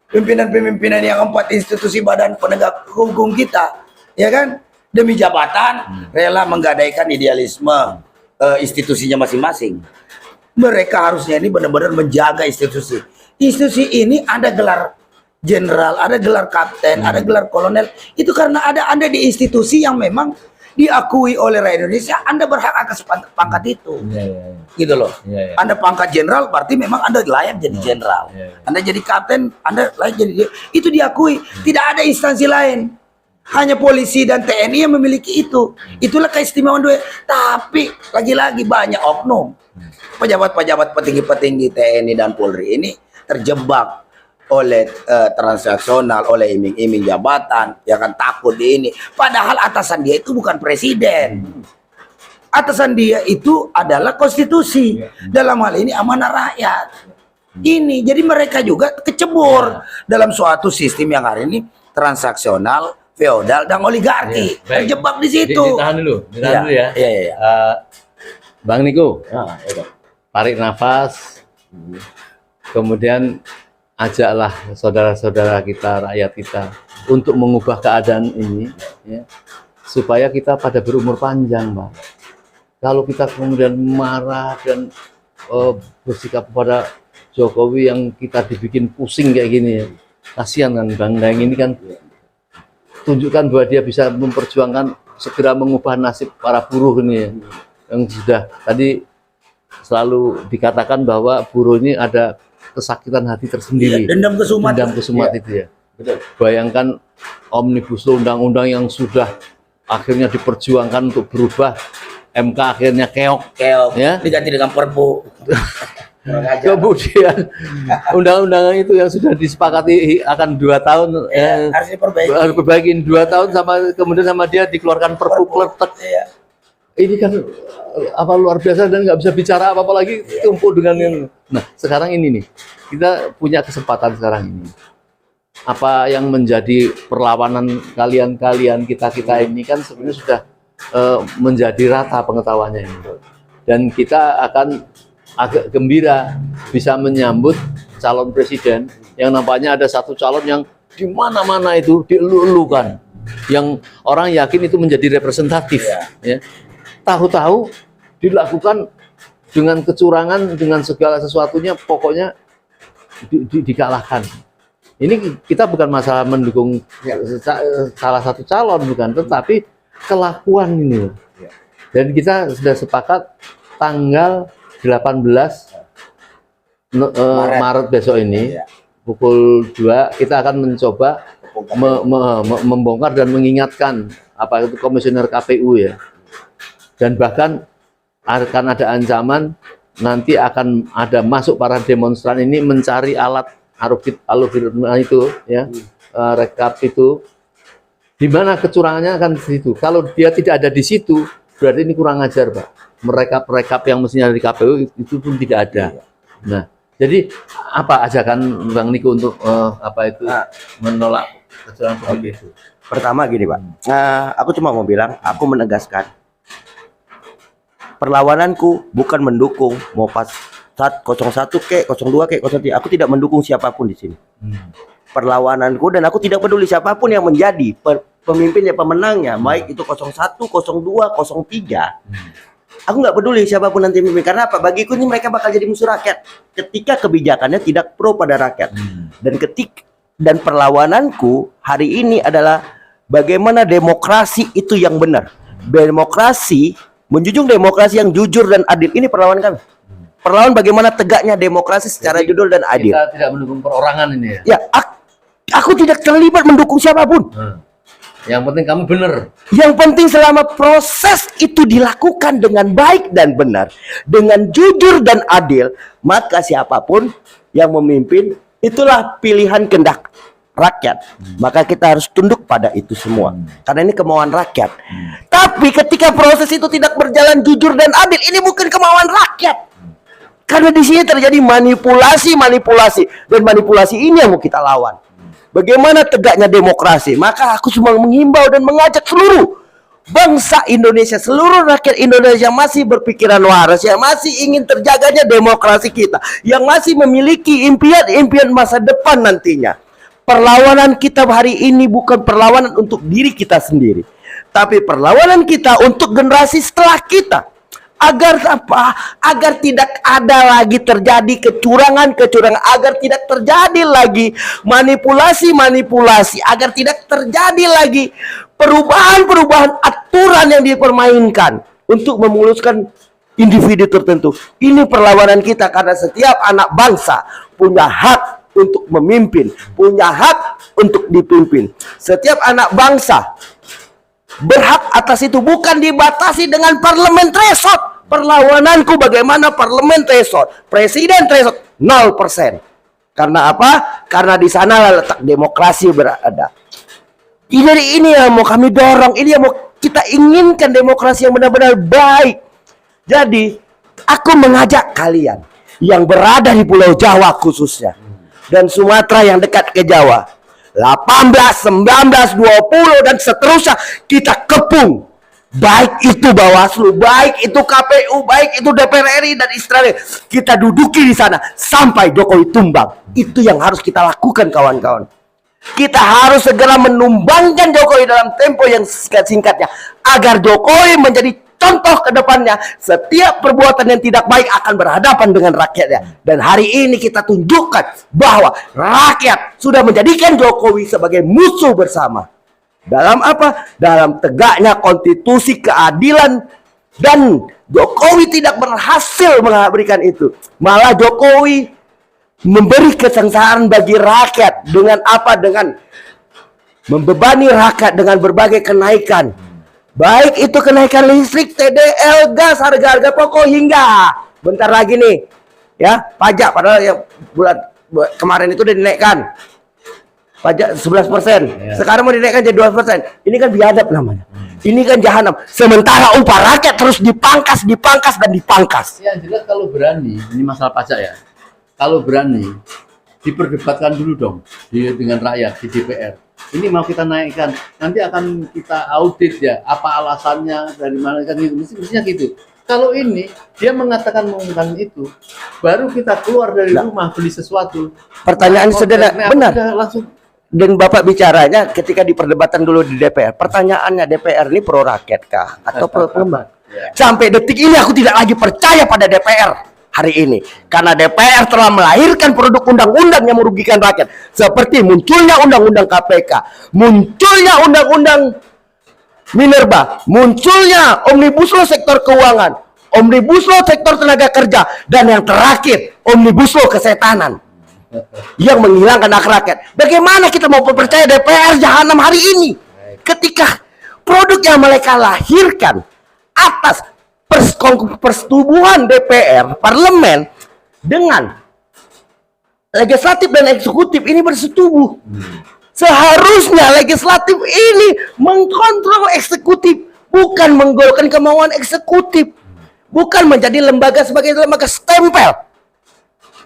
Pimpinan-pimpinan yang 4 institusi badan penegak hukum kita, ya kan? Demi jabatan rela menggadaikan idealisme institusinya masing-masing. Mereka harusnya ini benar-benar menjaga institusi. Institusi ini ada gelar jenderal, ada gelar kapten, ada gelar kolonel. Itu karena Anda di institusi yang memang diakui oleh rakyat Indonesia, Anda berhak atas pangkat itu. Gitu loh. Anda pangkat jenderal berarti memang Anda layak jadi jenderal. Anda jadi kapten, Anda layak jadi itu diakui. Tidak ada instansi lain. Hanya polisi dan TNI yang memiliki itu. Itulah keistimewaan duit. Tapi lagi-lagi banyak oknum. Pejabat-pejabat petinggi-petinggi TNI dan Polri ini terjebak oleh transaksional, oleh iming-iming jabatan, yang kan takut di ini. Padahal atasan dia itu bukan presiden. Atasan dia itu adalah konstitusi. Dalam hal ini amanah rakyat. Ini jadi mereka juga kecebur dalam suatu sistem yang hari ini transaksional, feodal dan oligarki. Baik. Terjebak di situ. Ditahan dulu ya. Iya. Bang Niko, tarik nafas, kemudian ajaklah saudara-saudara kita, rakyat kita untuk mengubah keadaan ini, ya, supaya kita pada berumur panjang, Pak. Kalau kita kemudian marah dan bersikap kepada Jokowi yang kita dibikin pusing kayak gini, ya, kasihan kan Bang Daeng ini kan, tunjukkan bahwa dia bisa memperjuangkan segera mengubah nasib para buruh ini, ya, yang sudah tadi selalu dikatakan bahwa buruh ini ada kesakitan hati tersendiri. Iya, dendam kesumat. Dendam kesumat Iya. itu ya. Betul. Bayangkan omnibus law, undang-undang yang sudah akhirnya diperjuangkan untuk berubah, MK akhirnya keok, ya. Diganti dengan Perpu. Kemudian undang-undangan itu yang sudah disepakati akan 2 tahun, Harus diperbaiki. harus perbaikin 2 tahun, kemudian sama dia dikeluarkan Perpu kletek. Iya. Ini kan luar biasa dan nggak bisa bicara apa-apa lagi, tumpuk dengan yang. Nah, sekarang ini nih, kita punya kesempatan sekarang ini. Apa yang menjadi perlawanan kalian kita ini kan sebenarnya sudah menjadi rata pengetahuannya ini, dan kita akan agak gembira bisa menyambut calon presiden yang nampaknya ada satu calon yang di mana-mana itu dielu-elukan, yang orang yakin itu menjadi representatif, ya. Tahu-tahu dilakukan dengan kecurangan, dengan segala sesuatunya, pokoknya dikalahkan. Ini kita bukan masalah mendukung salah satu calon, bukan, tetapi kelakuan ini. Dan kita sudah sepakat tanggal 18 Maret besok ini pukul 2 kita akan mencoba membongkar dan mengingatkan apa itu komisioner KPU, ya. Dan bahkan akan ada ancaman nanti akan ada masuk para demonstran ini mencari alat algoritma itu, ya, rekap itu, di mana kecurangannya akan di situ. Kalau dia tidak ada di situ, berarti ini kurang ajar, Pak. Merekap yang mestinya dari KPU itu pun tidak ada. Nah, jadi apa ajakan Bang Niko untuk menolak kecurangan pemilu itu? Pertama gini, Pak. Aku cuma mau bilang, aku menegaskan perlawananku bukan mendukung mau pas 01 kek, 02 kek, 03. Aku tidak mendukung siapapun di sini. Perlawananku, dan aku tidak peduli siapapun yang menjadi pemimpinnya, pemenangnya, baik itu 01, 02, 03. Aku nggak peduli siapapun nanti memimpin. Karena apa? Bagiku ini mereka bakal jadi musuh rakyat ketika kebijakannya tidak pro pada rakyat. Dan perlawananku hari ini adalah bagaimana demokrasi itu yang benar. Demokrasi, menjunjung demokrasi yang jujur dan adil. Ini perlawanan kami. Perlawan bagaimana tegaknya demokrasi secara jujur dan adil. Kita tidak mendukung perorangan ini, ya. Ya, aku tidak terlibat mendukung siapapun. Yang penting kamu benar. Yang penting selama proses itu dilakukan dengan baik dan benar, dengan jujur dan adil, maka siapapun yang memimpin itulah pilihan kehendak rakyat. Maka kita harus tunduk pada itu semua. Karena ini kemauan rakyat. Tapi ketika proses itu tidak berjalan jujur dan adil, ini bukan kemauan rakyat. Karena di sini terjadi manipulasi, dan manipulasi ini yang mau kita lawan. Bagaimana tegaknya demokrasi? Maka aku cuma menghimbau dan mengajak seluruh bangsa Indonesia, seluruh rakyat Indonesia yang masih berpikiran waras, yang masih ingin terjaganya demokrasi kita, yang masih memiliki impian-impian masa depan nantinya. Perlawanan kita hari ini bukan perlawanan untuk diri kita sendiri, tapi perlawanan kita untuk generasi setelah kita. Agar apa? Agar tidak ada lagi terjadi kecurangan-kecurangan, agar tidak terjadi lagi manipulasi-manipulasi, agar tidak terjadi lagi perubahan-perubahan aturan yang dipermainkan untuk memuluskan individu tertentu. Ini perlawanan kita karena setiap anak bangsa punya hak untuk memimpin, punya hak untuk dipimpin. Setiap anak bangsa berhak atas itu, bukan dibatasi dengan parlemen threshold. Perlawananku bagaimana parlemen threshold, presiden threshold 0%. Karena apa? Karena di sana letak demokrasi berada. Ini yang mau kami dorong, ini yang mau kita inginkan, demokrasi yang benar-benar baik. Jadi, aku mengajak kalian yang berada di Pulau Jawa khususnya dan Sumatera yang dekat ke Jawa, 18, 19, 20 dan seterusnya, kita kepung. Baik itu Bawaslu, baik itu KPU, baik itu DPR RI dan Israel. Kita duduki di sana sampai Jokowi tumbang. Itu yang harus kita lakukan, kawan-kawan. Kita harus segera menumbangkan Jokowi dalam tempo yang singkat-singkatnya, agar Jokowi menjadi contoh ke depannya. Setiap perbuatan yang tidak baik akan berhadapan dengan rakyatnya. Dan hari ini kita tunjukkan bahwa rakyat sudah menjadikan Jokowi sebagai musuh bersama. Dalam apa? Dalam tegaknya konstitusi, keadilan. Dan Jokowi tidak berhasil memberikan itu. Malah Jokowi memberi kesengsaraan bagi rakyat. Dengan apa? Dengan membebani rakyat dengan berbagai kenaikan. Baik itu kenaikan listrik, TDL, gas, harga-harga pokok hingga bentar lagi nih ya pajak, padahal yang kemarin itu udah dinaikkan pajak 11%, sekarang mau dinaikkan jadi 12%. Ini kan biadab namanya. Ini kan jahanam. Sementara upah rakyat terus dipangkas, dan dipangkas. Yang jelas kalau berani, ini masalah pajak ya. Kalau berani diperdebatkan dulu dong dengan rakyat di DPR. Ini mau kita naikkan, nanti akan kita audit ya, apa alasannya, dari mana kan gitu, mestinya gitu. Kalau ini dia mengatakan mengumumkan itu, baru kita keluar dari rumah beli sesuatu. Pertanyaan sederhana, benar. Langsung. Dan Bapak bicaranya ketika diperdebatan dulu di DPR. Pertanyaannya, DPR ini pro rakyat kah atau pro pengembang? Sampai detik ini aku tidak lagi percaya pada DPR hari ini, karena DPR telah melahirkan produk undang-undang yang merugikan rakyat, seperti munculnya undang-undang KPK, munculnya undang-undang Minerba, munculnya Omnibus Law sektor keuangan, Omnibus Law sektor tenaga kerja, dan yang terakhir Omnibus Law kesetanan yang menghilangkan hak rakyat. Bagaimana kita mau percaya DPR jahanam hari ini ketika produk yang mereka lahirkan atas persetubuhan DPR, parlemen, dengan legislatif dan eksekutif ini bersetubuh. Seharusnya legislatif ini mengkontrol eksekutif, bukan menggolkan kemauan eksekutif, bukan menjadi lembaga sebagai lembaga stempel.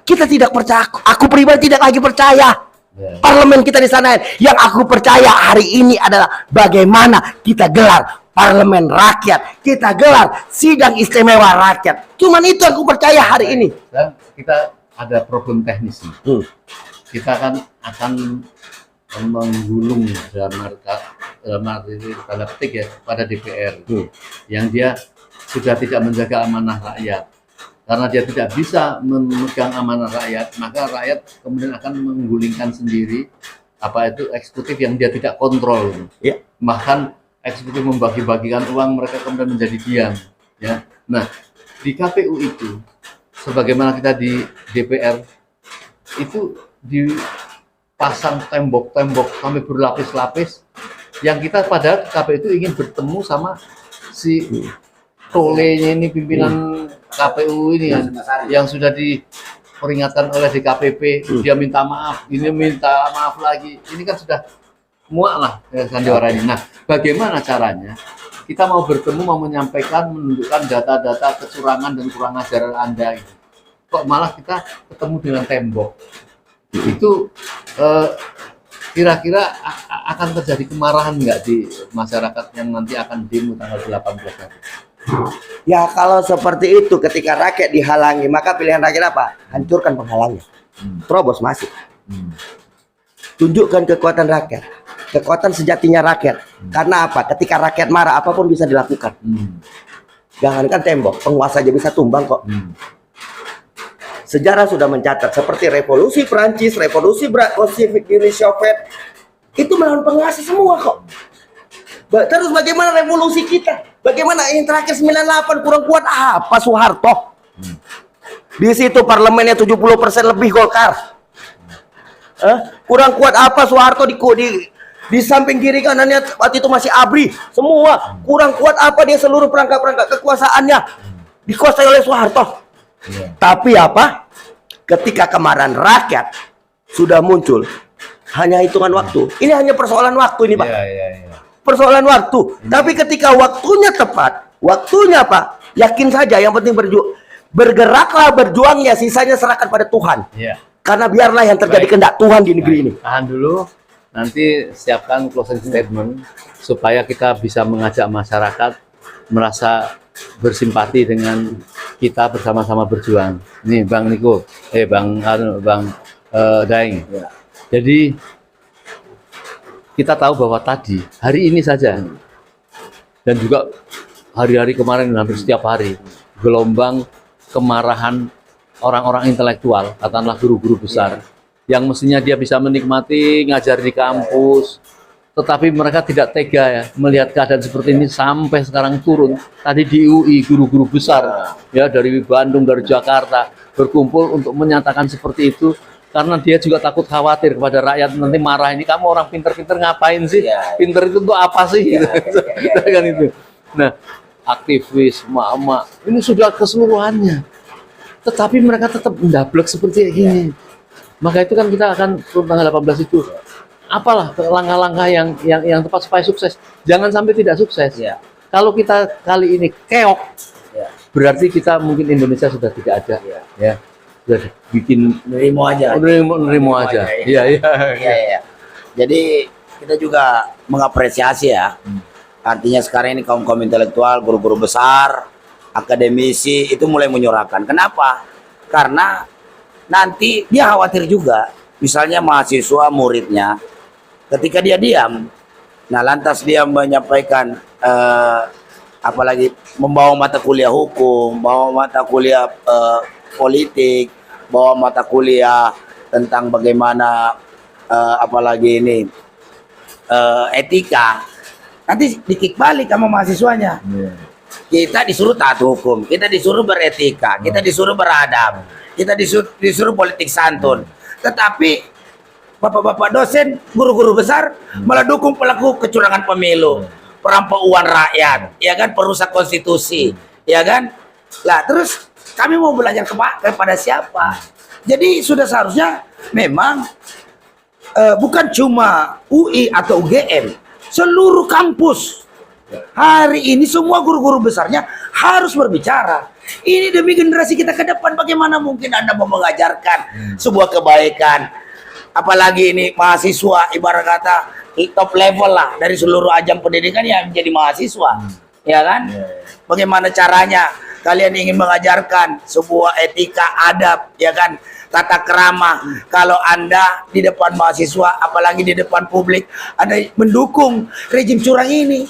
Kita tidak percaya, aku pribadi tidak lagi percaya parlemen kita di sana. Yang aku percaya hari ini adalah bagaimana kita gelar parlemen rakyat, kita gelar sidang istimewa rakyat. Cuman itu aku percaya hari ini. Dan kita ada problem teknis nih. Kita akan menggulung dalam arti tanda petik ya pada DPR yang dia sudah tidak menjaga amanah rakyat. Karena dia tidak bisa memegang amanah rakyat, maka rakyat kemudian akan menggulingkan sendiri apa itu eksekutif yang dia tidak kontrol. Bahkan eksekutif membagi-bagikan uang, mereka kemudian menjadi diam. Ya. Nah, di KPU itu, sebagaimana kita di DPR, itu dipasang tembok-tembok sampai berlapis-lapis, yang kita padahal KPU itu ingin bertemu sama si tolenya ini, pimpinan KPU ini yang sudah diperingatkan oleh DKPP, dia minta maaf, ini minta maaf lagi, ini kan sudah muak lah sandiwara ini. Nah, bagaimana caranya kita mau bertemu, mau menyampaikan, menunjukkan data-data kecurangan dan kurang ajaran Anda ini, kok malah kita ketemu dengan tembok? Itu kira-kira akan terjadi kemarahan nggak di masyarakat yang nanti akan demo tanggal 18 nanti? Ya kalau seperti itu, ketika rakyat dihalangi, maka pilihan rakyat apa? Hancurkan penghalangnya. Terobos masuk. Tunjukkan kekuatan rakyat, kekuatan sejatinya rakyat. Karena apa? Ketika rakyat marah, apapun bisa dilakukan. Jangankan tembok, penguasa aja bisa tumbang kok. Sejarah sudah mencatat seperti revolusi Prancis, revolusi Bolshevik Uni Soviet, itu melawan penguasa semua kok. Terus bagaimana revolusi kita? Bagaimana yang terakhir 98 kurang kuat apa Soeharto? Di situ parlemennya 70% lebih Golkar. Kurang kuat apa Soeharto di samping kiri kanannya waktu itu masih ABRI semua. Kurang kuat apa dia, seluruh perangkat-perangkat kekuasaannya dikuasai oleh Soeharto. Tapi apa? Ketika kemarahan rakyat sudah muncul, hanya hitungan waktu. Ini hanya persoalan waktu ini, Pak. Persoalan waktu. Tapi ketika waktunya tepat, waktunya apa? Yakin saja, yang penting bergeraklah, berjuang ya, sisanya serahkan pada Tuhan. Karena biarlah yang terjadi kehendak Tuhan di negeri ini. Tahan dulu, nanti siapkan closing statement supaya kita bisa mengajak masyarakat merasa bersimpati dengan kita, bersama-sama berjuang. Nih Bang Niko, Bang Daeng. Jadi kita tahu bahwa tadi, hari ini saja, dan juga hari-hari kemarin, hampir setiap hari, gelombang kemarahan orang-orang intelektual, katakanlah guru-guru besar, yang mestinya dia bisa menikmati ngajar di kampus, tetapi mereka tidak tega ya melihat keadaan seperti ini sampai sekarang turun. Tadi di UI guru-guru besar ya dari Bandung, dari Jakarta berkumpul untuk menyatakan seperti itu, karena dia juga takut khawatir kepada rakyat nanti marah, ini kamu orang pinter-pinter ngapain sih? Iya. Pinter itu untuk apa sih? Iya, Gitu. iya, Kan itu. Nah, aktivis, emak-emak, ini sudah keseluruhannya. Tetapi mereka tetap mendablek seperti ini. Maka itu kan kita akan tanggal 18 itu. Apalah langkah-langkah yang tepat supaya sukses. Jangan sampai tidak sukses. Iya. Kalau kita kali ini keok, Iya. berarti kita mungkin Indonesia sudah tidak ada. Iya. Ya, sudah bikin Nerimo aja. nerimo aja. Iya, iya. Iya, iya. Jadi kita juga mengapresiasi ya. Artinya sekarang ini kaum-kaum intelektual, guru-guru besar, akademisi itu mulai menyuarakan. Kenapa? Karena nanti dia khawatir juga. Misalnya mahasiswa muridnya, ketika dia diam, nah lantas dia menyampaikan, apalagi membawa mata kuliah hukum, bawa mata kuliah politik, bawa mata kuliah tentang bagaimana apalagi ini etika, nanti dikik balik sama mahasiswanya. Kita disuruh taat hukum, kita disuruh beretika, kita disuruh beradab, kita disuruh politik santun. Tetapi bapak-bapak dosen, guru-guru besar malah dukung pelaku kecurangan pemilu, perampok uang rakyat, ya kan, perusak konstitusi, ya kan. Lah terus kami mau belajar kepada siapa? Jadi sudah seharusnya memang bukan cuma UI atau UGM, seluruh kampus hari ini semua guru-guru besarnya harus berbicara. Ini demi generasi kita ke depan. Bagaimana mungkin Anda mau mengajarkan sebuah kebaikan, apalagi ini mahasiswa ibarat kata top level lah dari seluruh ajang pendidikan yang menjadi mahasiswa, ya kan? Bagaimana caranya kalian ingin mengajarkan sebuah etika, adab, ya kan, tata kerama, kalau Anda di depan mahasiswa, apalagi di depan publik, Anda mendukung rejim curang ini,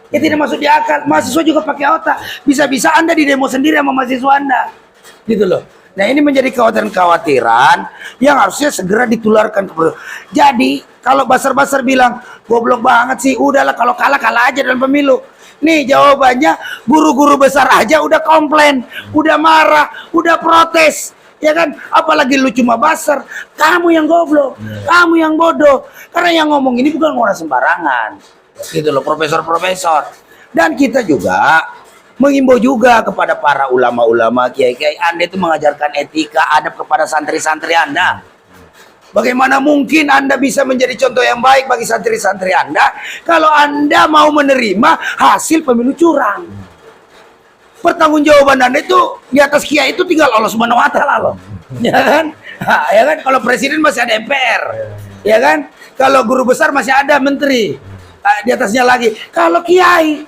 ya tidak masuk di akal. Mahasiswa juga pakai otak. Bisa-bisa Anda di demo sendiri sama mahasiswa Anda, gitu loh. Nah ini menjadi kekhawatiran yang harusnya segera ditularkan ke. Jadi kalau basar-basar bilang goblok banget sih, udahlah kalau kalah kalah aja dalam pemilu. Nih jawabannya, guru-guru besar aja udah komplain, udah marah, udah protes, ya kan? Apalagi lu cuma basar, kamu yang goblok, kamu yang bodoh. Karena yang ngomong ini bukan orang sembarangan, gitu loh, profesor-profesor. Dan kita juga mengimbau juga kepada para ulama-ulama, kiai-kiai, Anda itu mengajarkan etika, adab kepada santri-santri Anda. Bagaimana mungkin Anda bisa menjadi contoh yang baik bagi santri-santri Anda kalau Anda mau menerima hasil pemilu curang? Pertanggungjawaban Anda itu di atas kiai itu tinggal Allah Subhanahu wa taala loh. Ya kan? Nah, ya kan, kalau presiden masih ada MPR. Ya kan? Kalau guru besar masih ada menteri. Di atasnya lagi. Kalau kiai,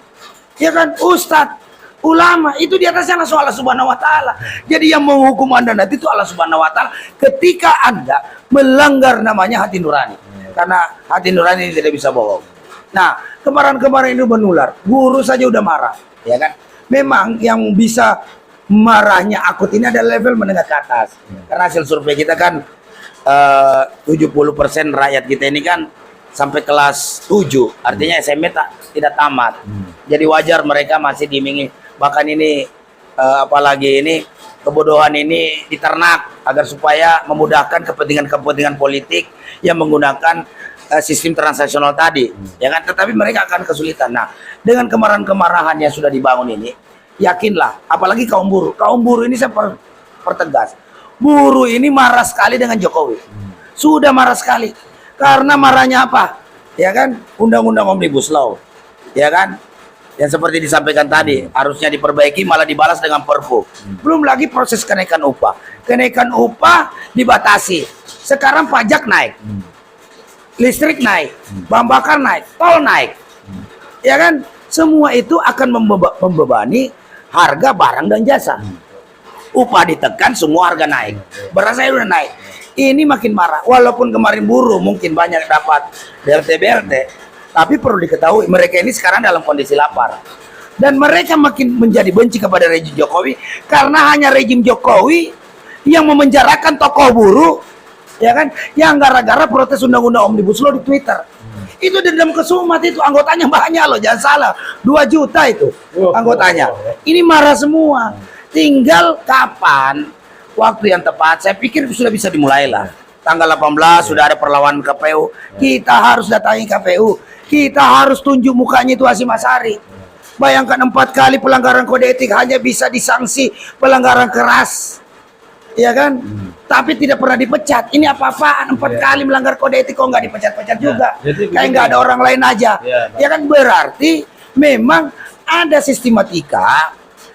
ya kan, ustadz, ulama, itu di atasnya langsung Allah Subhanahu wa taala. Jadi yang menghukum Anda nanti itu Allah Subhanahu wa taala ketika Anda melanggar namanya hati nurani. Karena hati nurani tidak bisa bohong. Nah, kemarin-kemarin itu menular. Guru saja udah marah, ya kan? Memang yang bisa marahnya akut ini adalah level menengah ke atas. Karena hasil survei kita kan 70% rakyat kita ini kan sampai kelas 7, artinya SMP tidak tamat. Jadi wajar mereka masih diimingi. Bahkan ini apalagi ini kebodohan ini diternak agar supaya memudahkan kepentingan-kepentingan politik yang menggunakan sistem transaksional tadi, ya kan? Tetapi mereka akan kesulitan. Nah, dengan kemarahan-kemarahan yang sudah dibangun ini, yakinlah, apalagi kaum buruh ini saya pertegas, buruh ini marah sekali dengan Jokowi, sudah marah sekali. Karena marahnya apa? Ya kan, undang-undang Omnibus Law, ya kan, yang seperti disampaikan tadi harusnya diperbaiki malah dibalas dengan Perpu. Belum lagi proses kenaikan upah. Kenaikan upah dibatasi. Sekarang pajak naik, listrik naik, bahan bakar naik, tol naik, ya kan. Semua itu akan membebani harga barang dan jasa. Upah ditekan, semua harga naik. Beras saya udah naik. Ini makin marah. Walaupun kemarin buruh mungkin banyak dapat BLT, tapi perlu diketahui mereka ini sekarang dalam kondisi lapar. Dan mereka makin menjadi benci kepada rejim Jokowi karena hanya rejim Jokowi yang memenjarakan tokoh buruh, ya kan, yang gara-gara protes undang-undang Omnibus Law di Twitter. Itu dendam kesumat, itu anggotanya banyak loh, jangan salah, 2 juta itu anggotanya. Ini marah semua. Tinggal kapan waktu yang tepat, saya pikir sudah bisa dimulai lah. tanggal 18 sudah ada perlawanan KPU. Kita harus datangi KPU. Kita harus tunjuk mukanya itu Hasyim Asyari. Bayangkan 4 kali pelanggaran kode etik hanya bisa disanksi pelanggaran keras. Ya kan? Tapi tidak pernah dipecat. Ini apa-apaan 4 kali melanggar kode etik kok nggak dipecat-pecat juga. Jadi Kayak nggak ada orang lain aja. Ya kan, berarti memang ada sistematika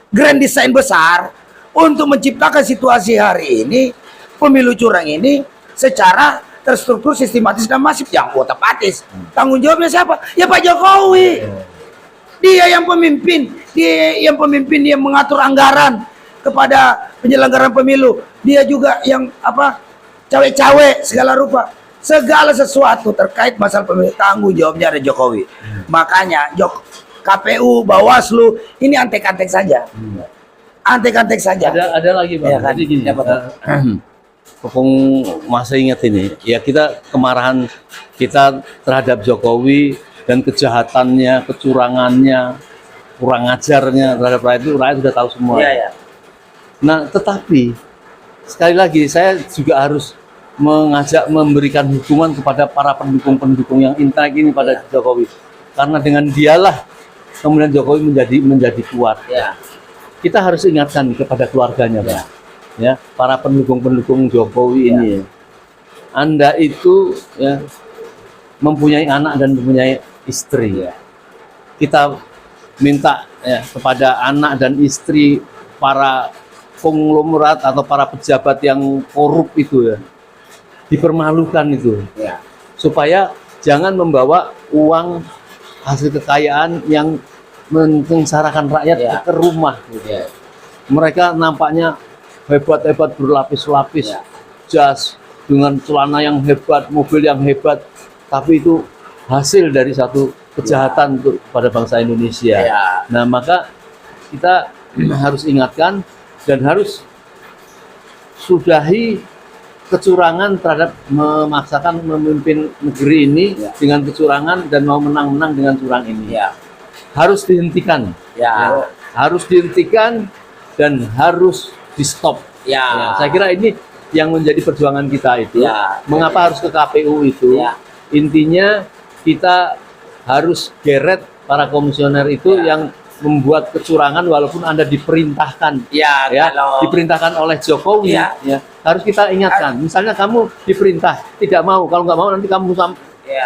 grand design besar untuk menciptakan situasi hari ini pemilu curang ini secara terstruktur, sistematis dan masif. Yang kuota patis. Tanggung jawabnya siapa? Ya Pak Jokowi. Dia yang pemimpin, dia mengatur anggaran kepada penyelenggaraan pemilu. Dia juga yang cawe-cawe segala rupa. Segala sesuatu terkait masalah pemilu, tanggung jawabnya ada Jokowi. Makanya KPU, Bawaslu ini antek-antek saja. Antek-antek saja. Ada lagi Bang. Ya kan? Jadi gini, Kopong masih ingat ini, ya kita kemarahan kita terhadap Jokowi dan kejahatannya, kecurangannya, kurang ajarnya terhadap rakyat itu rakyat sudah tahu semua. Iya. Nah, tetapi sekali lagi saya juga harus memberikan hukuman kepada para pendukung-pendukung yang intak ini pada Jokowi, karena dengan dialah kemudian Jokowi menjadi kuat. Ya. Kita harus ingatkan kepada keluarganya, Pak. Ya, para pendukung-pendukung Jokowi ini. Ya. Anda itu ya mempunyai anak dan mempunyai istri. Ya. Kita minta ya kepada anak dan istri para konglomerat atau para pejabat yang korup itu ya dipermalukan itu. Ya. Supaya jangan membawa uang hasil kekayaan yang menyengsarakan rakyat ke rumah. Ya. Mereka nampaknya hebat-hebat berlapis-lapis, jas dengan celana yang hebat, mobil yang hebat, tapi itu hasil dari satu kejahatan untuk pada bangsa Indonesia. Ya. Nah, maka kita harus ingatkan dan harus sudahi kecurangan terhadap memaksakan memimpin negeri ini dengan kecurangan dan mau menang-menang dengan curang ini. Ya. Harus dihentikan. Ya. Harus dihentikan dan harus di stop. Ya. Saya kira ini yang menjadi perjuangan kita itu. Ya. Mengapa harus ke KPU itu? Ya. Intinya kita harus geret para komisioner itu yang membuat kecurangan walaupun Anda diperintahkan. Ya, kalau diperintahkan oleh Jokowi. Ya. Ya, harus kita ingatkan. Misalnya kamu diperintah tidak mau, kalau nggak mau nanti kamu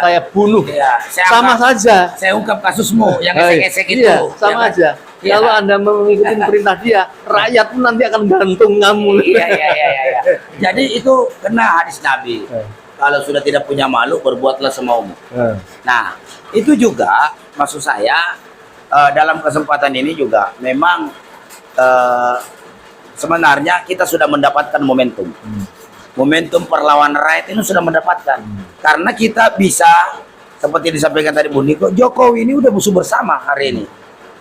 saya bunuh. Ya, Sama saja. saya ungkap kasusmu yang esek-esek itu. Iya, sama aja. Ya. Kalau Anda mengikuti perintah dia, rakyat pun nanti akan gantung kamu. Iya. Jadi itu kena hadis Nabi. Kalau sudah tidak punya malu, berbuatlah semaumu. Nah, itu juga maksud saya dalam kesempatan ini juga memang sebenarnya kita sudah mendapatkan momentum. Momentum perlawanan rakyat ini sudah mendapatkan. Karena kita bisa seperti disampaikan tadi Bu Niko, Jokowi ini udah musuh bersama hari ini.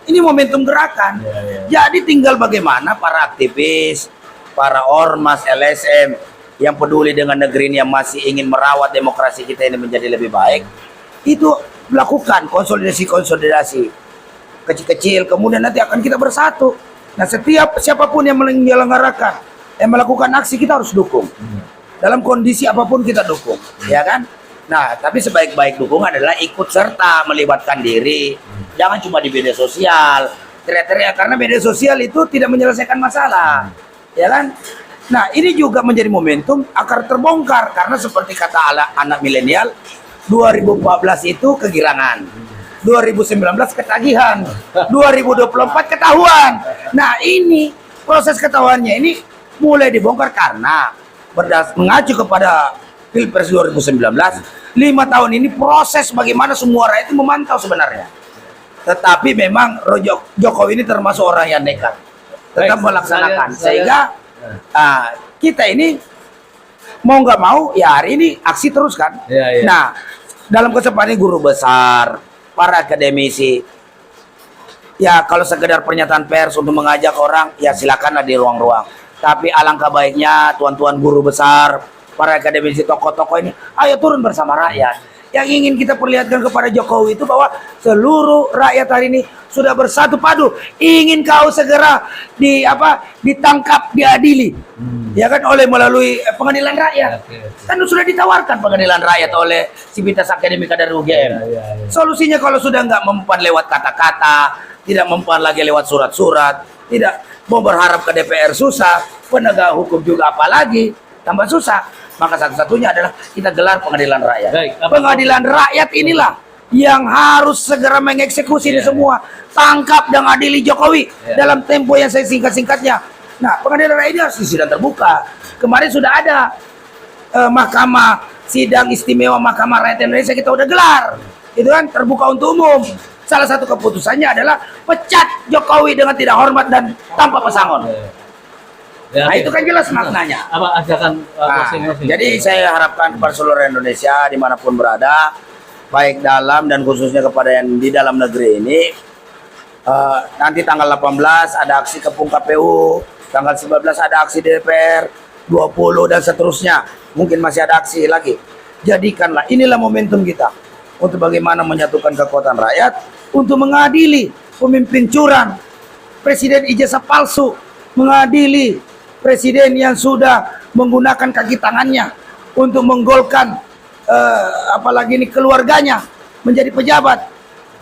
Ini momentum gerakan. Jadi tinggal bagaimana para aktivis, para ormas, LSM yang peduli dengan negeri ini, yang masih ingin merawat demokrasi kita ini menjadi lebih baik, itu melakukan konsolidasi kecil-kecil, kemudian nanti akan kita bersatu. Nah, siapapun yang menyelenggarakan, yang melakukan aksi, kita harus dukung. Dalam kondisi apapun kita dukung, ya kan? Nah, tapi sebaik-baik dukung adalah ikut serta, melibatkan diri. Jangan cuma di media sosial, teriak-teriak, karena media sosial itu tidak menyelesaikan masalah, ya kan? Nah, ini juga menjadi momentum agar terbongkar, karena seperti kata anak milenial, 2014 itu kegirangan, 2019 ketagihan, 2024 ketahuan. Nah, ini proses ketahuannya ini mulai dibongkar karena mengacu kepada Pilpres 2019, 5 tahun ini proses bagaimana semua rakyat itu memantau sebenarnya. Tetapi memang Jokowi ini termasuk orang yang nekat, tetap melaksanakan. Sehingga kita ini mau nggak mau ya hari ini aksi terus kan. Nah, dalam kesempatan ini guru besar, para akademisi, ya kalau sekedar pernyataan pers untuk mengajak orang, ya silakanlah di ruang-ruang. Tapi alangkah baiknya tuan-tuan guru besar, para akademisi, tokoh-tokoh ini, ayo turun bersama rakyat. Yang ingin kita perlihatkan kepada Jokowi itu bahwa seluruh rakyat hari ini sudah bersatu padu ingin kau segera ditangkap, diadili, ya kan, melalui pengadilan rakyat. Kan sudah ditawarkan pengadilan rakyat oleh Civitas Akademika dari UGM. Solusinya kalau sudah nggak mempan lewat kata-kata, tidak mempan lagi lewat surat-surat, tidak mau berharap ke DPR susah, penegak hukum juga apalagi tambah susah, maka satu-satunya adalah kita gelar pengadilan rakyat. Pengadilan rakyat inilah yang harus segera mengeksekusi ini semua, tangkap dan adili Jokowi dalam tempo yang saya singkat-singkatnya. Nah, pengadilan rakyat ini harus sidang terbuka. Kemarin sudah ada mahkamah sidang istimewa Mahkamah Rakyat Indonesia, kita udah gelar, itu kan terbuka untuk umum. Salah satu keputusannya adalah pecat Jokowi dengan tidak hormat dan tanpa pesangon. Nah, itu kan jelas maknanya. Apa ajakan Jadi saya harapkan kepada seluruh Indonesia dimanapun berada, baik dalam dan khususnya kepada yang di dalam negeri ini, nanti tanggal 18 ada aksi kepung KPU, tanggal 19 ada aksi DPR, 20 dan seterusnya, mungkin masih ada aksi lagi. Jadikanlah inilah momentum kita untuk bagaimana menyatukan kekuatan rakyat untuk mengadili pemimpin curang, presiden ijazah palsu, mengadili presiden yang sudah menggunakan kaki tangannya untuk menggolkan apalagi ini keluarganya menjadi pejabat.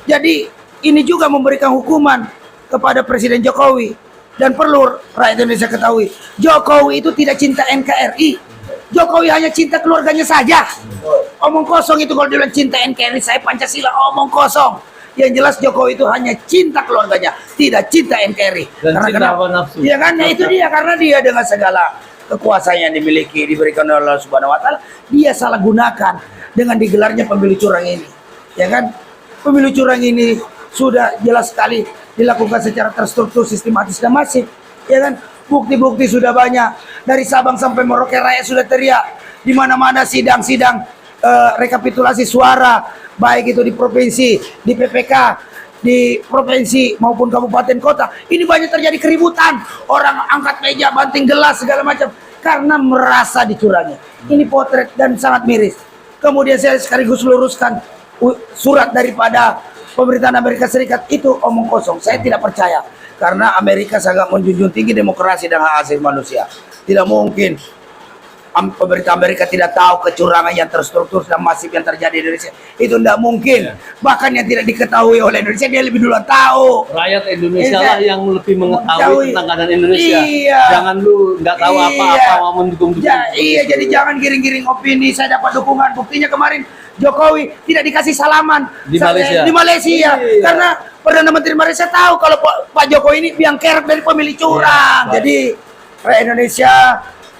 Jadi ini juga memberikan hukuman kepada Presiden Jokowi. Dan perlu rakyat Indonesia ketahui, Jokowi itu tidak cinta NKRI. Jokowi hanya cinta keluarganya saja. Omong kosong itu kalau dia bilang cinta NKRI, saya Pancasila, omong kosong. Yang jelas Jokowi itu hanya cinta keluarganya, tidak cinta NKRI. Dan cinta hawa nafsu. Ya kan, itu dia, karena dia dengan segala kekuasaan yang dimiliki diberikan oleh Allah Subhanahu wa taala, dia salah gunakan dengan digelarnya pemilu curang ini. Ya kan? Pemilu curang ini sudah jelas sekali dilakukan secara terstruktur, sistematis dan masif. Ya kan? Bukti-bukti sudah banyak. Dari Sabang sampai Merauke rakyat sudah teriak. Di mana-mana sidang-sidang rekapitulasi suara, baik itu di provinsi, di PPK, di provinsi maupun kabupaten kota, ini banyak terjadi keributan, orang angkat meja, banting gelas segala macam karena merasa dicurangi. Ini potret dan sangat miris. Kemudian saya sekaligus luruskan surat daripada pemerintahan Amerika Serikat itu omong kosong. Saya tidak percaya karena Amerika sangat menjunjung tinggi demokrasi dan hak asasi manusia. Tidak mungkin pemerintah Amerika tidak tahu kecurangan yang terstruktur dan masif yang terjadi di Indonesia. Itu tidak mungkin. Bahkan yang tidak diketahui oleh Indonesia, dia lebih dulu tahu. Rakyat Indonesia lah yang lebih mengetahui tentang keadaan Indonesia. Iya. Jangan lu nggak tahu apa-apa mau mendukung. Iya, jadi jangan giring-giring opini. Saya dapat dukungan. Buktinya kemarin Jokowi tidak dikasih salaman Di Malaysia. Di Malaysia. Iya. Karena Perdana Menteri Malaysia tahu kalau Pak Jokowi ini biang kerok dari pemilih curang. Iya. Jadi rakyat Indonesia,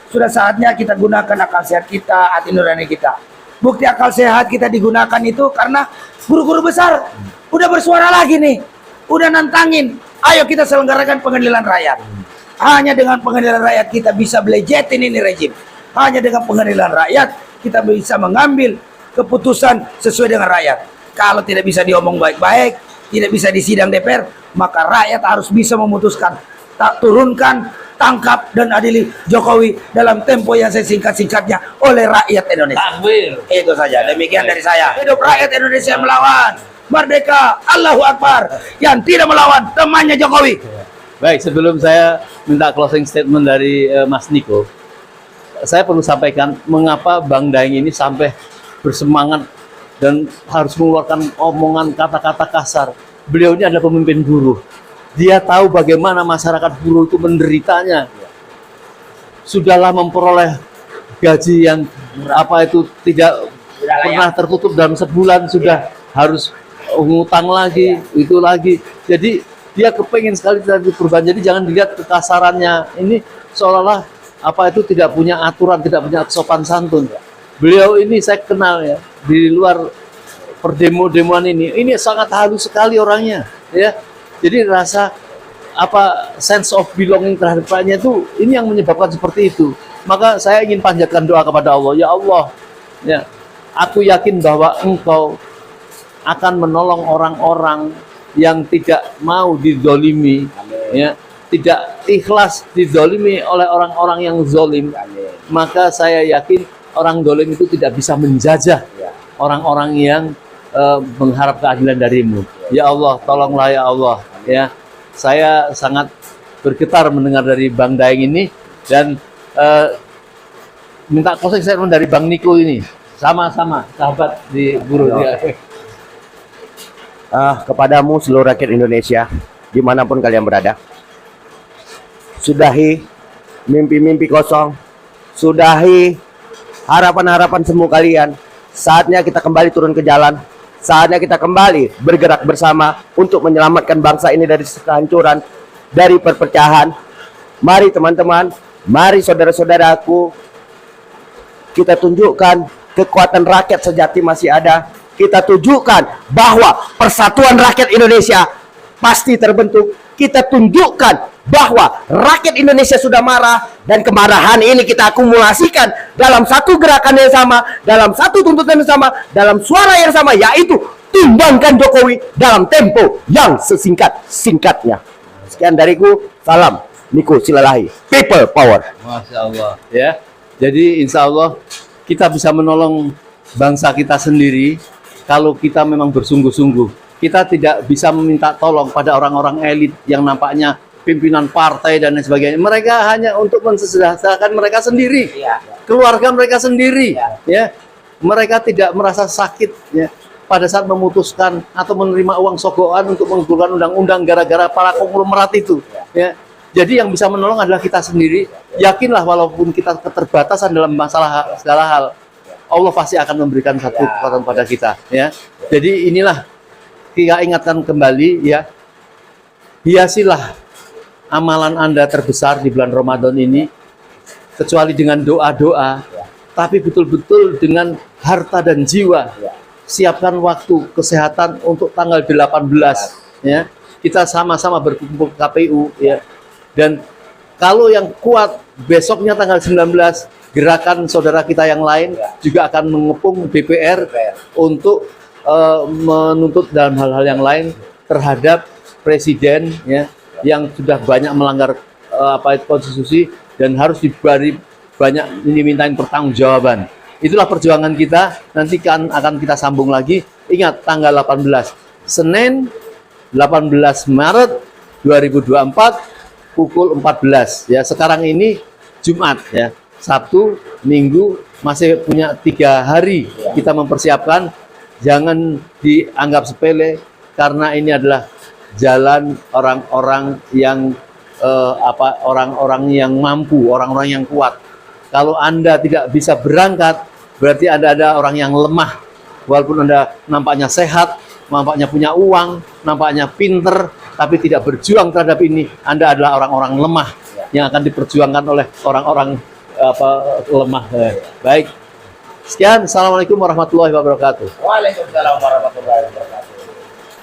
sudah saatnya kita gunakan akal sehat kita, hati nurani kita. Bukti akal sehat kita digunakan itu karena guru-guru besar udah bersuara lagi nih, udah nantangin. Ayo kita selenggarakan pengadilan rakyat. Hanya dengan pengadilan rakyat kita bisa belejetin ini rejim. Hanya dengan pengadilan rakyat kita bisa mengambil keputusan sesuai dengan rakyat. Kalau tidak bisa diomong baik-baik, tidak bisa di sidang DPR, maka rakyat harus bisa memutuskan. Tak turunkan, tangkap dan adili Jokowi dalam tempo yang sesingkat-singkatnya oleh rakyat Indonesia. Takbir. Itu saja. Demikian dari saya. Hidup rakyat Indonesia melawan. Merdeka, Allahu Akbar. Yang tidak melawan temannya Jokowi. Baik, sebelum saya minta closing statement dari Mas Niko, saya perlu sampaikan mengapa Bang Daeng ini sampai bersemangat dan harus mengeluarkan omongan kata-kata kasar. Beliau ini adalah pemimpin buruh. Dia tahu bagaimana masyarakat buruh itu menderitanya. Sudahlah memperoleh gaji yang tidak pernah tertutup dalam sebulan, sudah harus ngutang lagi, itu lagi. Jadi dia kepengen sekali terjadi perubahan. Jadi jangan dilihat kekasarannya. Ini seolah-olah tidak punya aturan, tidak punya sopan santun. Beliau ini saya kenal ya, di luar perdemo-demoan ini sangat halus sekali orangnya, ya. Jadi rasa sense of belonging terhadapnya itu ini yang menyebabkan seperti itu. Maka saya ingin panjatkan doa kepada Allah, ya Allah, ya, aku yakin bahwa Engkau akan menolong orang-orang yang tidak mau dizolimi, ya, tidak ikhlas dizolimi oleh orang-orang yang zolim. Maka saya yakin orang zolim itu tidak bisa menjajah orang-orang yang mengharap keadilan darimu. Ya Allah, tolonglah ya Allah. Ya, saya sangat bergetar mendengar dari Bang Daeng ini, dan minta closing statement dari Bang Niko ini. Sama-sama sahabat di buruh dia. Kepadamu seluruh rakyat Indonesia, dimanapun kalian berada, sudahi mimpi-mimpi kosong, sudahi harapan-harapan semu kalian. Saatnya kita kembali turun ke jalan, saatnya kita kembali bergerak bersama untuk menyelamatkan bangsa ini dari kehancuran, dari perpecahan. Mari teman-teman, mari saudara-saudaraku, kita tunjukkan kekuatan rakyat sejati masih ada. Kita tunjukkan bahwa persatuan rakyat Indonesia pasti terbentuk. Kita tunjukkan bahwa rakyat Indonesia sudah marah, dan kemarahan ini kita akumulasikan dalam satu gerakan yang sama, dalam satu tuntutan yang sama, dalam suara yang sama, yaitu tumbangkan Jokowi dalam tempo yang sesingkat-singkatnya. Sekian dariku, salam Niko Silalahi, People Power. Masya Allah, ya. Jadi insya Allah kita bisa menolong bangsa kita sendiri kalau kita memang bersungguh-sungguh. Kita tidak bisa meminta tolong pada orang-orang elit yang nampaknya pimpinan partai dan lain sebagainya. Mereka hanya untuk mensejahterakan mereka sendiri, keluarga mereka sendiri. Ya, mereka tidak merasa sakit ya pada saat memutuskan atau menerima uang sogokan untuk menggugurkan undang-undang gara-gara para konglomerat itu. Ya, jadi yang bisa menolong adalah kita sendiri. Yakinlah, walaupun kita keterbatasan dalam masalah segala hal, Allah pasti akan memberikan satu kekuatan pada kita. Ya, jadi inilah kita ingatkan kembali, ya, hiasilah amalan Anda terbesar di bulan Ramadan ini, kecuali dengan doa-doa, tapi betul-betul dengan harta dan jiwa. Siapkan waktu kesehatan untuk tanggal 18, ya. Kita sama-sama berkumpul ke KPU, ya. Dan kalau yang kuat besoknya tanggal 19, gerakan saudara kita yang lain juga akan mengepung DPR untuk menuntut dalam hal-hal yang lain terhadap presiden, ya, yang sudah banyak melanggar konstitusi dan harus diberi banyak dimintain pertanggungjawaban. Itulah perjuangan kita. Nanti akan kita sambung lagi. Ingat, tanggal 18 Senin 18 Maret 2024 pukul 14, ya. Sekarang ini Jumat, ya, Sabtu, Minggu, masih punya 3 hari kita mempersiapkan. Jangan dianggap sepele, karena ini adalah jalan orang-orang yang orang-orang yang mampu, orang-orang yang kuat. Kalau Anda tidak bisa berangkat, berarti Anda ada orang yang lemah. Walaupun Anda nampaknya sehat, nampaknya punya uang, nampaknya pinter, tapi tidak berjuang terhadap ini, Anda adalah orang-orang lemah yang akan diperjuangkan oleh orang-orang lemah. Baik. Sekian, assalamualaikum warahmatullahi wabarakatuh. Waalaikumsalam warahmatullahi wabarakatuh.